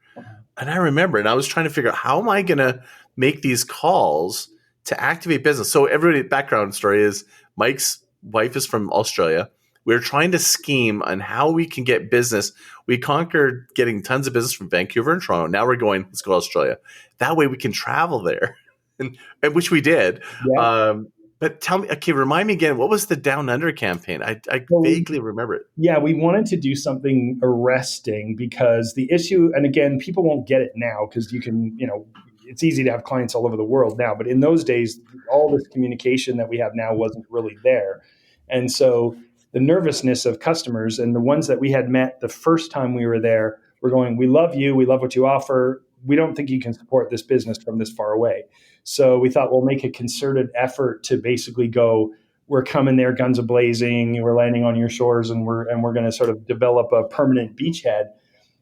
And I remember, and I was trying to figure out, how am I going to make these calls to activate business? So everybody, background story is Mike's wife is from Australia. We're trying to scheme on how we can get business. We conquered getting tons of business from Vancouver and Toronto. Now we're going, let's go to Australia. That way we can travel there, and which we did. Yeah. But tell me, okay, remind me again, what was the Down Under campaign? I vaguely remember it. Yeah, we wanted to do something arresting, because the issue, and again, people won't get it now because you can, it's easy to have clients all over the world now. But in those days, all this communication that we have now wasn't really there. And so the nervousness of customers, and the ones that we had met the first time we were there, were going, we love you, we love what you offer. We don't think you can support this business from this far away. So we thought we'll make a concerted effort to basically go, we're coming there guns a-blazing, we're landing on your shores, and we're going to sort of develop a permanent beachhead.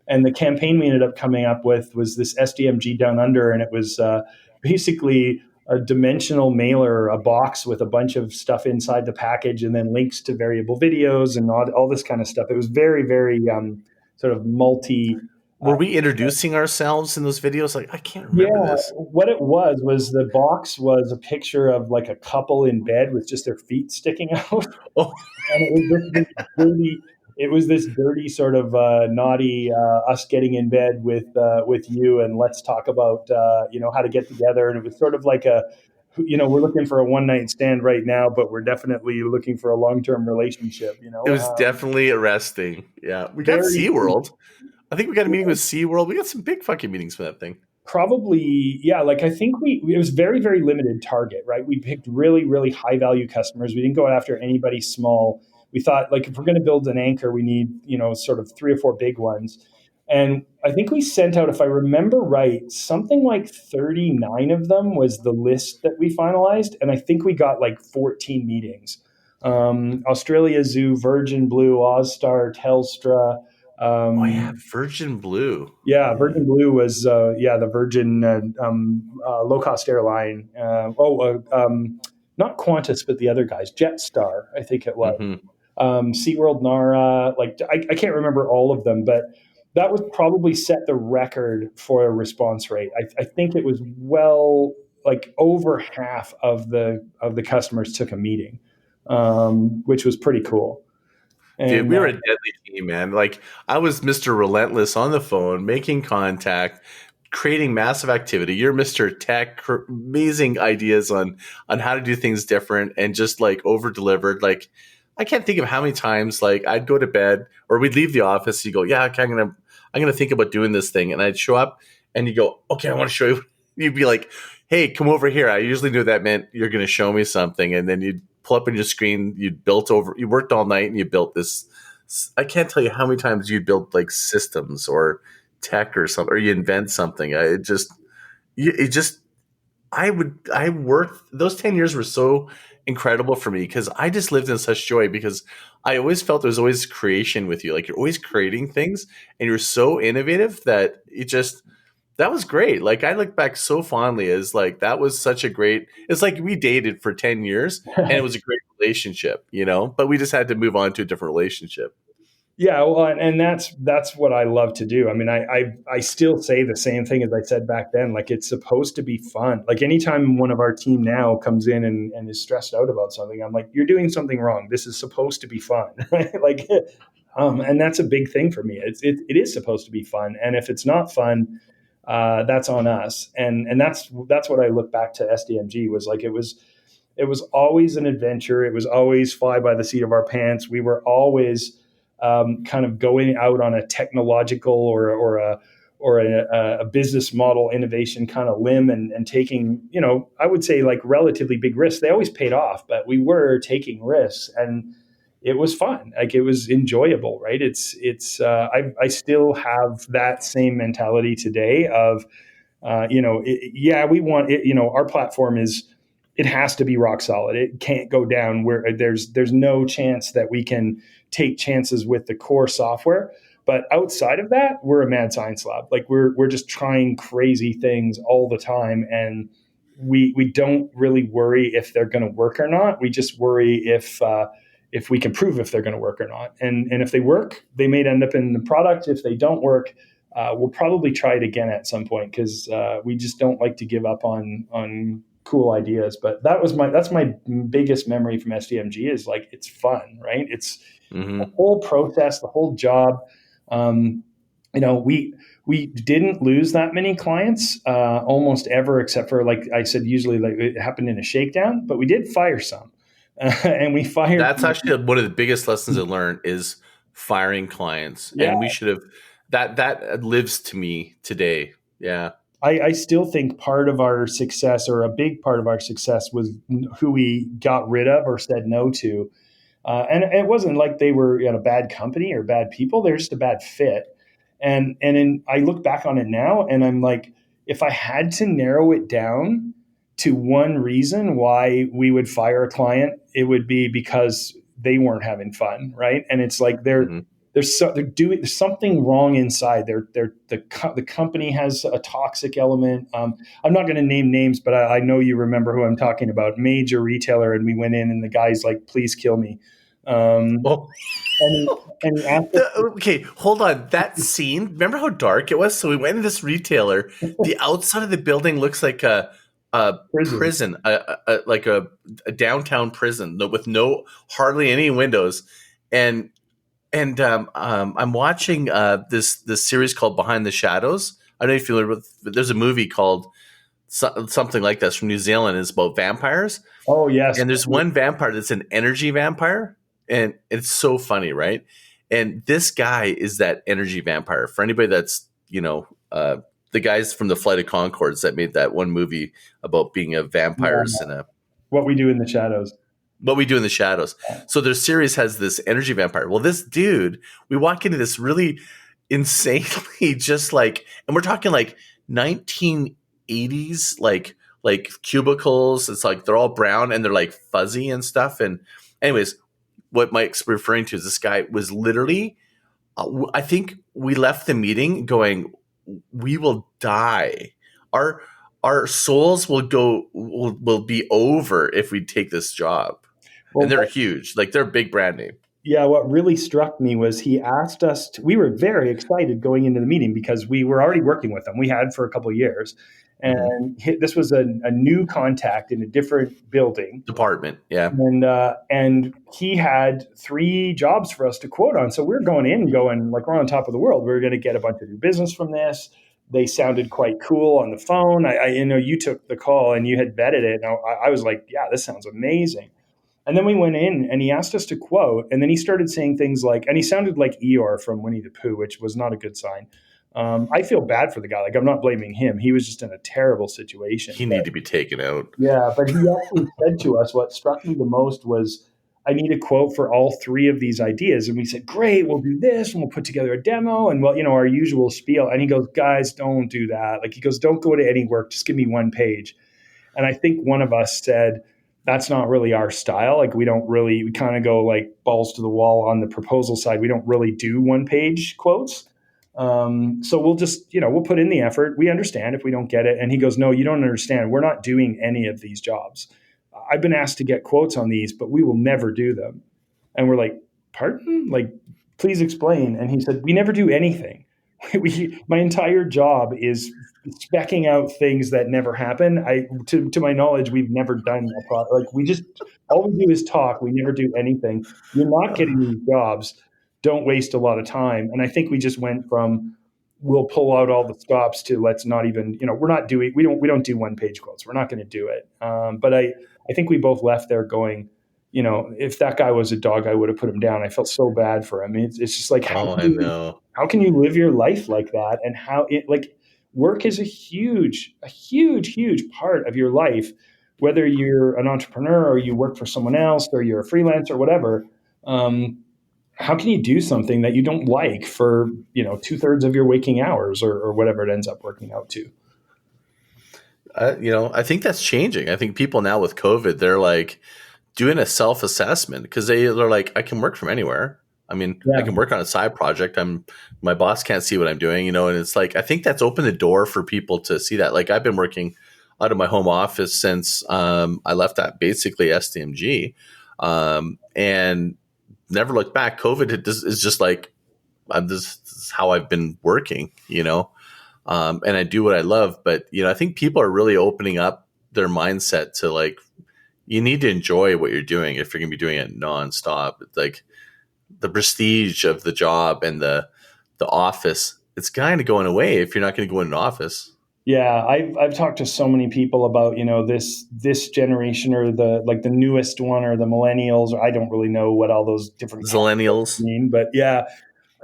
And the campaign we ended up coming up with was this SDMG Down Under, and it was basically a dimensional mailer, a box with a bunch of stuff inside the package, and then links to variable videos and all this kind of stuff. It was very, very sort of multi. Were we introducing ourselves in those videos? Like, I can't remember this. What it was the box was a picture of like a couple in bed with just their feet sticking out. Oh. And it was this dirty sort of naughty us getting in bed with you, and let's talk about how to get together. And it was sort of like we're looking for a one night stand right now, but we're definitely looking for a long-term relationship. It was definitely arresting. Yeah, we got SeaWorld. I think we got a meeting with SeaWorld. We got some big fucking meetings for that thing. Probably, yeah. Like I think it was very, very limited target, right? We picked really, really high value customers. We didn't go after anybody small. We thought, like, if we're going to build an anchor, we need, sort of 3 or 4 big ones. And I think we sent out, if I remember right, something like 39 of them was the list that we finalized. And I think we got like 14 meetings. Australia Zoo, Virgin Blue, Ozstar, Telstra. Virgin Blue. Yeah, Virgin Blue was the Virgin low cost airline. Not Qantas, but the other guys, Jetstar, I think it was. Mm-hmm. SeaWorld, NARA. Like I can't remember all of them, but that was probably set the record for a response rate. I think it was over half of the customers took a meeting, which was pretty cool. And, dude, we were a deadly team, man. Like, I was Mr. Relentless on the phone, making contact, creating massive activity. You're Mr. Tech, amazing ideas on how to do things different, and just like over delivered. Like, I can't think of how many times like I'd go to bed or we'd leave the office. You go, yeah, okay, I'm gonna think about doing this thing, and I'd show up, and you go, okay, I want to show you. You'd be like, hey, come over here. I usually knew that meant you're gonna show me something, and then you'd pull up on your screen. You worked all night, and you built this. I can't tell you how many times you built like systems or tech or something, or you invent something. I worked. Those 10 years were so incredible for me, because I just lived in such joy, because I always felt there was always creation with you. Like, you're always creating things, and you're so innovative that that was great. Like, I look back so fondly as like, that was such a great, it's like we dated for 10 years and it was a great relationship, but we just had to move on to a different relationship. Yeah. Well, and that's what I love to do. I mean, I still say the same thing as I said back then. Like, it's supposed to be fun. Like, anytime one of our team now comes in and is stressed out about something, I'm like, you're doing something wrong. This is supposed to be fun. Right? Like, and that's a big thing for me. It is supposed to be fun. And if it's not fun, that's on us. And that's what I look back to SDMG was like. It was always an adventure. It was always fly by the seat of our pants. We were always kind of going out on a technological or a business model innovation kind of limb and taking, I would say like relatively big risks. They always paid off, but we were taking risks, and it was fun. Like, it was enjoyable, right? I still have that same mentality today of, we want it, our platform it has to be rock solid. It can't go down where there's no chance that we can take chances with the core software. But outside of that, we're a mad science lab. Like we're just trying crazy things all the time, and we don't really worry if they're going to work or not. We just worry if we can prove if they're going to work or not. And if they work, they may end up in the product. If they don't work, we'll probably try it again at some point, because we just don't like to give up on cool ideas. But that's my biggest memory from SDMG is like, it's fun, right? It's the whole process, the whole job. We didn't lose that many clients almost ever, except for, like I said, usually like it happened in a shakedown, but we did fire some. And we fired. That's actually one of the biggest lessons I learned is firing clients. Yeah. And we should have that lives to me today. Yeah. I still think part of our success, or a big part of our success, was who we got rid of or said no to. And it wasn't like they were in a bad company or bad people. They're just a bad fit. And I look back on it now and I'm like, if I had to narrow it down to one reason why we would fire a client, it would be because they weren't having fun, right? And it's like there's something wrong inside. The company has a toxic element. I'm not going to name names, but I know you remember who I'm talking about. Major retailer, and we went in, and the guy's like, "Please kill me." Okay, hold on. That scene, remember how dark it was? So we went into this retailer. The outside of the building looks like a prison, like a downtown prison with hardly any windows. And I'm watching this series called Behind the Shadows. I don't know if you're familiar with. There's a movie called something like this from New Zealand. It's about vampires. Oh yes, and there's one vampire that's an energy vampire, and it's so funny, right? And this guy is that energy vampire. For anybody that's the guys from the Flight of Conchords that made that one movie about being a vampires and What We Do in the Shadows. What We Do in the Shadows. So their series has this energy vampire. Well, this dude, we walk into this really insanely just like, and we're talking like 1980s, like cubicles. It's like they're all brown and they're like fuzzy and stuff. And anyways, what Mike's referring to is this guy was literally, I think we left the meeting going, we will die. Our souls will be over if we take this job. Well, and they're huge. Like, they're a big brand name. Yeah, what really struck me was he asked us we were very excited going into the meeting because we were already working with them. We had for a couple of years. And this was a new contact in a different building. Department, yeah. And he had 3 jobs for us to quote on. So we're going in going like we're on top of the world. We're going to get a bunch of new business from this. They sounded quite cool on the phone. I you took the call and you had vetted it. And I was like, yeah, this sounds amazing. And then we went in and he asked us to quote. And then he started saying things like, and he sounded like Eeyore from Winnie the Pooh, which was not a good sign. I feel bad for the guy. Like, I'm not blaming him. He was just in a terrible situation. He needed to be taken out. Yeah, but he actually said to us, what struck me the most was, I need a quote for all 3 of these ideas. And we said, great, we'll do this, and we'll put together a demo, and our usual spiel. And he goes, guys, don't do that. Like, he goes, don't go to any work. Just give me 1 page. And I think one of us said, that's not really our style. Like, we kind of go like balls to the wall on the proposal side. We don't really do 1-page quotes. So we'll just, we'll put in the effort. We understand if we don't get it. And he goes, no, you don't understand. We're not doing any of these jobs. I've been asked to get quotes on these, but we will never do them. And we're like, pardon? Like, please explain. And he said, we never do anything. My entire job is speccing out things that never happen. To my knowledge, we've never done a product. Like, all we do is talk. We never do anything. You're not getting these jobs. Don't waste a lot of time. And I think we just went from we'll pull out all the stops to let's not even, we don't do 1-page quotes. We're not going to do it. But I think we both left there going, if that guy was a dog, I would have put him down. I felt so bad for him. It's just like, how can you live your life like that? And work is a huge, huge part of your life, whether you're an entrepreneur or you work for someone else or you're a freelancer or whatever. How can you do something that you don't like for 2/3 of your waking hours or whatever it ends up working out to? I think that's changing. I think people now with COVID, they're like doing a self-assessment because they're like, I can work from anywhere. I mean, I Yeah. can work on a side project. My boss can't see what I'm doing, and it's like, I think that's opened the door for people to see that. Like, I've been working out of my home office since I left at basically SDMG, and never looked back. COVID is just like, this is how I've been working. And I do what I love. But, I think people are really opening up their mindset to, like, you need to enjoy what you're doing if you're going to be doing it nonstop. It's like the prestige of the job and the office, it's kind of going away if you're not going to go in an office. Yeah, I've talked to so many people about, this generation, or the newest one, or the millennials, or I don't really know what all those different Zillennials mean, but yeah,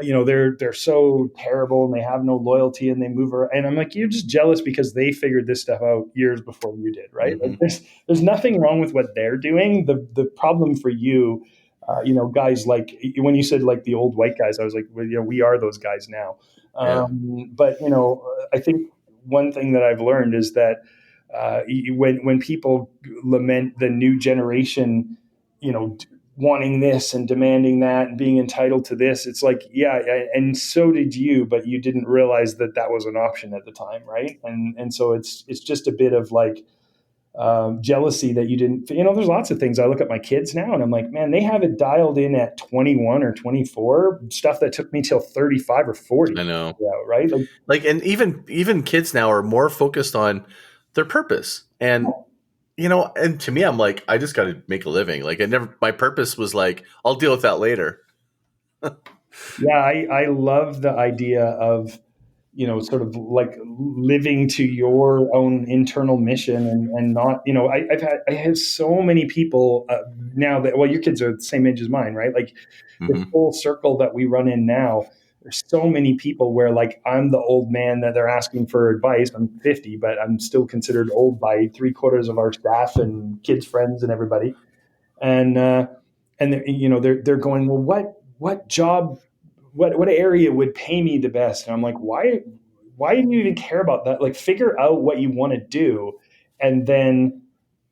they're so terrible and they have no loyalty and they move around. And I'm like, you're just jealous because they figured this stuff out years before you did, right? Mm-hmm. Like, there's nothing wrong with what they're doing. The problem for you, guys, like when you said like the old white guys, I was like, well, we are those guys now. Yeah. But I think one thing that I've learned is that when people lament the new generation, wanting this and demanding that and being entitled to this, it's like, yeah, and so did you, but you didn't realize that was an option at the time, right? And so it's just a bit of like jealousy that you didn't. There's lots of things. I look at my kids now and I'm like, man, they have it dialed in at 21 or 24. Stuff that took me till 35 or 40. I know, right? Like, and even kids now are more focused on their purpose. And and to me, I'm like, I just got to make a living. Like, my purpose was like, I'll deal with that later. Yeah, I love the idea of, sort of like living to your own internal mission and not, I have so many people now that, well, your kids are the same age as mine, right? Like the whole circle that we run in now, there's so many people where like I'm the old man that they're asking for advice. I'm 50, but I'm still considered old by 3/4 of our staff and kids, friends, and everybody. And they're going, well, what job, what area would pay me the best? And I'm like, why do you even care about that? Like, figure out what you want to do, and then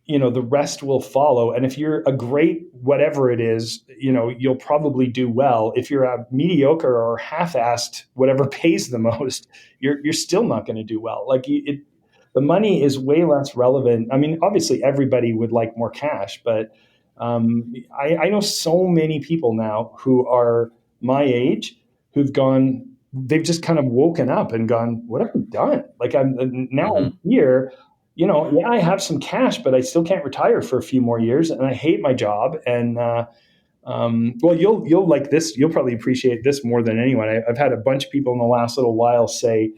the rest will follow. And if you're a great whatever it is, you'll probably do well. If you're a mediocre or half-assed, whatever pays the most, you're still not going to do well. Like the money is way less relevant. I mean, obviously everybody would like more cash, but I know so many people now who are my age they've just kind of woken up and gone, what have we done? Like I'm here, yeah, I have some cash, but I still can't retire for a few more years, and I hate my job. And well, you'll like this. You'll probably appreciate this more than anyone. I've had a bunch of people in the last little while say,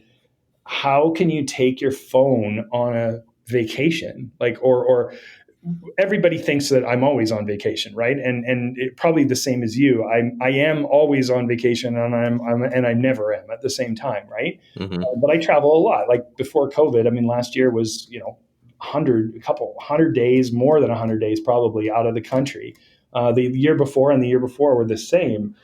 "How can you take your phone on a vacation?" Like, or everybody thinks that I'm always on vacation, right? And it, probably the same as you. I am always on vacation, and I never am at the same time, right? But I travel a lot. Like before COVID, I mean, last year was a couple hundred days, more than 100 days probably out of the country. The year before and the year before were the same.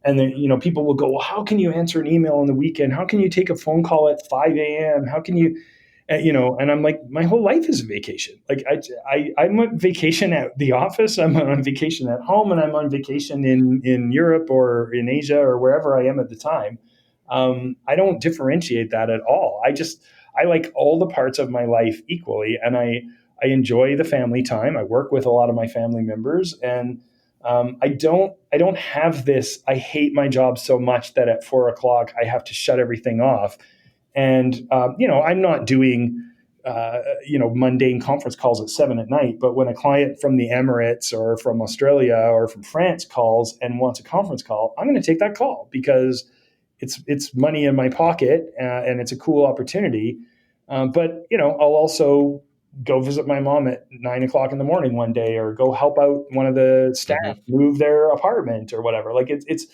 And then people will go, well, how can you answer an email on the weekend? How can you take a phone call at 5 a.m.? How can you? And I'm like, my whole life is a vacation. Like I'm on vacation at the office, I'm on vacation at home, and I'm on vacation in Europe or in Asia or wherever I am at the time. I don't differentiate that at all. I like all the parts of my life equally, and I enjoy the family time. I work with a lot of my family members, and I don't have this, I hate my job so much that at 4:00 I have to shut everything off. And, I'm not doing, mundane conference calls at 7 p.m. But when a client from the Emirates or from Australia or from France calls and wants a conference call, I'm going to take that call because it's money in my pocket and it's a cool opportunity. But I'll also go visit my mom at 9:00 in the morning one day, or go help out one of the staff move their apartment or whatever. Like it's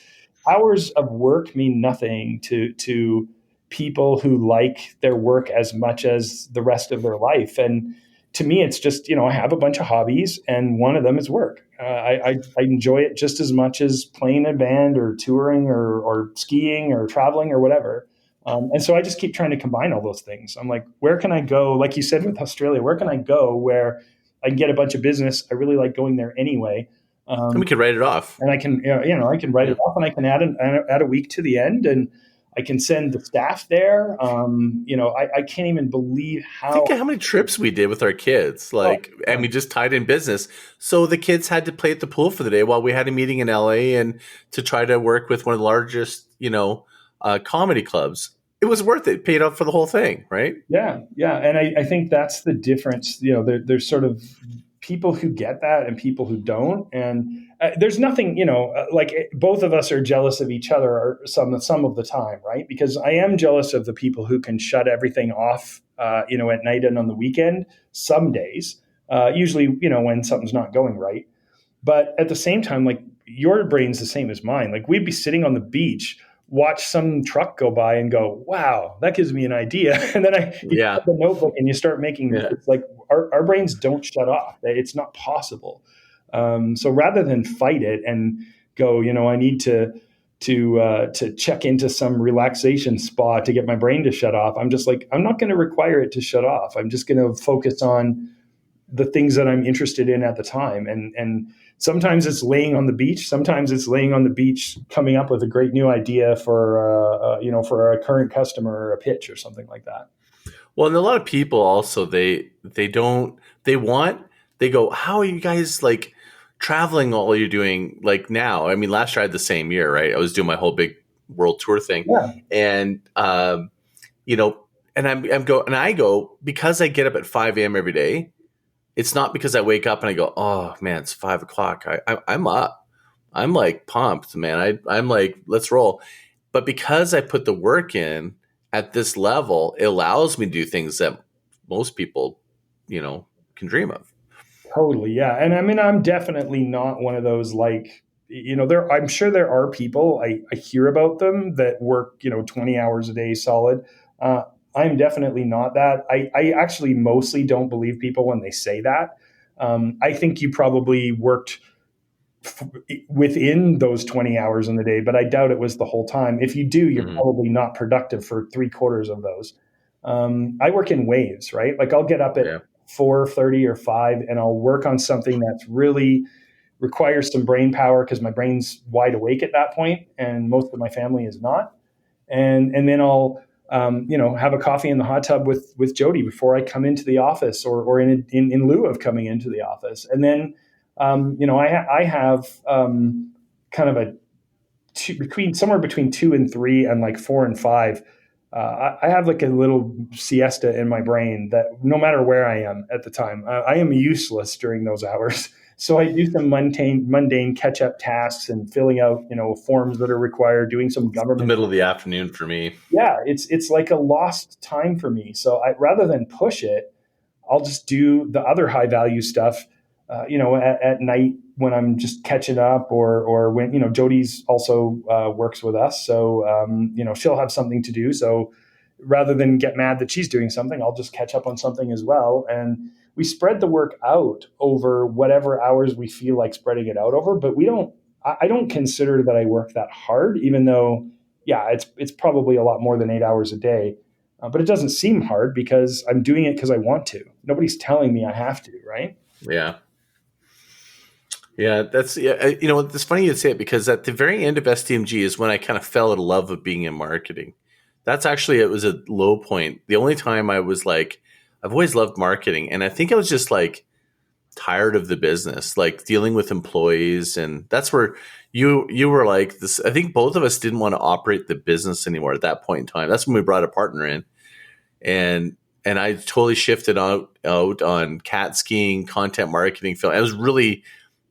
hours of work mean nothing to people who like their work as much as the rest of their life. And to me, it's just, I have a bunch of hobbies, and one of them is work. I enjoy it just as much as playing a band or touring or skiing or traveling or whatever. And so I just keep trying to combine all those things. I'm like, where can I go? Like you said with Australia, where can I go where I can get a bunch of business? I really like going there anyway. And we can write it off. And I can, I can write it off, and I can add a week to the end, and I can send the staff there. I can't even believe Think of how many trips we did with our kids, and we just tied in business. So the kids had to play at the pool for the day while we had a meeting in LA and to try to work with one of the largest, comedy clubs. It was worth it. Paid off for the whole thing, right? Yeah. Yeah. And I think that's the difference. There's sort of people who get that and people who don't. And there's nothing, both of us are jealous of each other some of the time, right? Because I am jealous of the people who can shut everything off, at night and on the weekend, some days, usually, when something's not going right. But at the same time, like, your brain's the same as mine. Like, we'd be sitting on the beach, watch some truck go by and go, wow, that gives me an idea. And then you have the notebook and you start making, it's like our brains don't shut off. It's not possible. So rather than fight it and go, I need to check into some relaxation spa to get my brain to shut off, I'm just like, I'm not going to require it to shut off. I'm just going to focus on the things that I'm interested in at the time. And sometimes it's laying on the beach. Sometimes it's laying on the beach, coming up with a great new idea for a current customer or a pitch or something like that. Well, and a lot of people also, they go, how are you guys like traveling all you're doing like now? I mean, last year I had the same year, right? I was doing my whole big world tour thing. Yeah. And, and I go, because I get up at 5 a.m. every day. It's not because I wake up and I go, oh man, it's 5 o'clock. I'm up. I'm like pumped, man. I'm like, let's roll. But because I put the work in at this level, it allows me to do things that most people, can dream of. Totally. Yeah. And I mean, I'm definitely not one of those, like, I'm sure there are people, I hear about them that work, 20 hours a day solid. I'm definitely not that. I actually mostly don't believe people when they say that. I think you probably worked within those 20 hours in the day, but I doubt it was the whole time. If you do, you're probably not productive for 3/4 of those. I work in waves, right? Like, I'll get up at 4:30 or 5 and I'll work on something that's really requires some brain power, because my brain's wide awake at that point and most of my family is not. And then I'll have a coffee in the hot tub with Jody before I come into the office, or in lieu of coming into the office. And then, I have kind of somewhere between 2 and 3 and like 4 and 5. I have like a little siesta in my brain that no matter where I am at the time, I am useless during those hours. So I do some mundane catch-up tasks and filling out, forms that are required, doing some government. The middle of the afternoon for me. Yeah, it's like a lost time for me. So rather than push it, I'll just do the other high-value stuff, at night when I'm just catching up, or when, Jody's also works with us. So, she'll have something to do. So rather than get mad that she's doing something, I'll just catch up on something as well. And we spread the work out over whatever hours we feel like spreading it out over, but I don't consider that I work that hard, even though, it's probably a lot more than 8 hours a day, but it doesn't seem hard because I'm doing it because I want to. Nobody's telling me I have to, right? Yeah. Yeah, it's funny you say it, because at the very end of SDMG is when I kind of fell in love with being in marketing. That's actually, it was a low point. The only time I was like, I've always loved marketing. And I think I was just like tired of the business, like dealing with employees. And that's where you were like this. I think both of us didn't want to operate the business anymore at that point in time. That's when we brought a partner in. And I totally shifted out on cat skiing, content marketing, film. I was really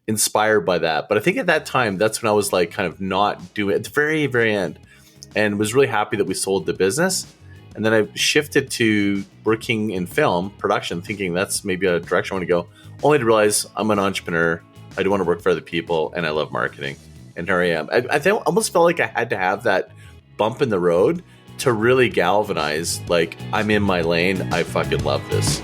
inspired by that. But I think at that time, that's when I was like kind of not doing it at the very, very end, and was really happy that we sold the business. And then I shifted to working in film production, thinking that's maybe a direction I want to go, only to realize I'm an entrepreneur. I do want to work for other people, and I love marketing. And here I am. I almost felt like I had to have that bump in the road to really galvanize, like, I'm in my lane. I fucking love this.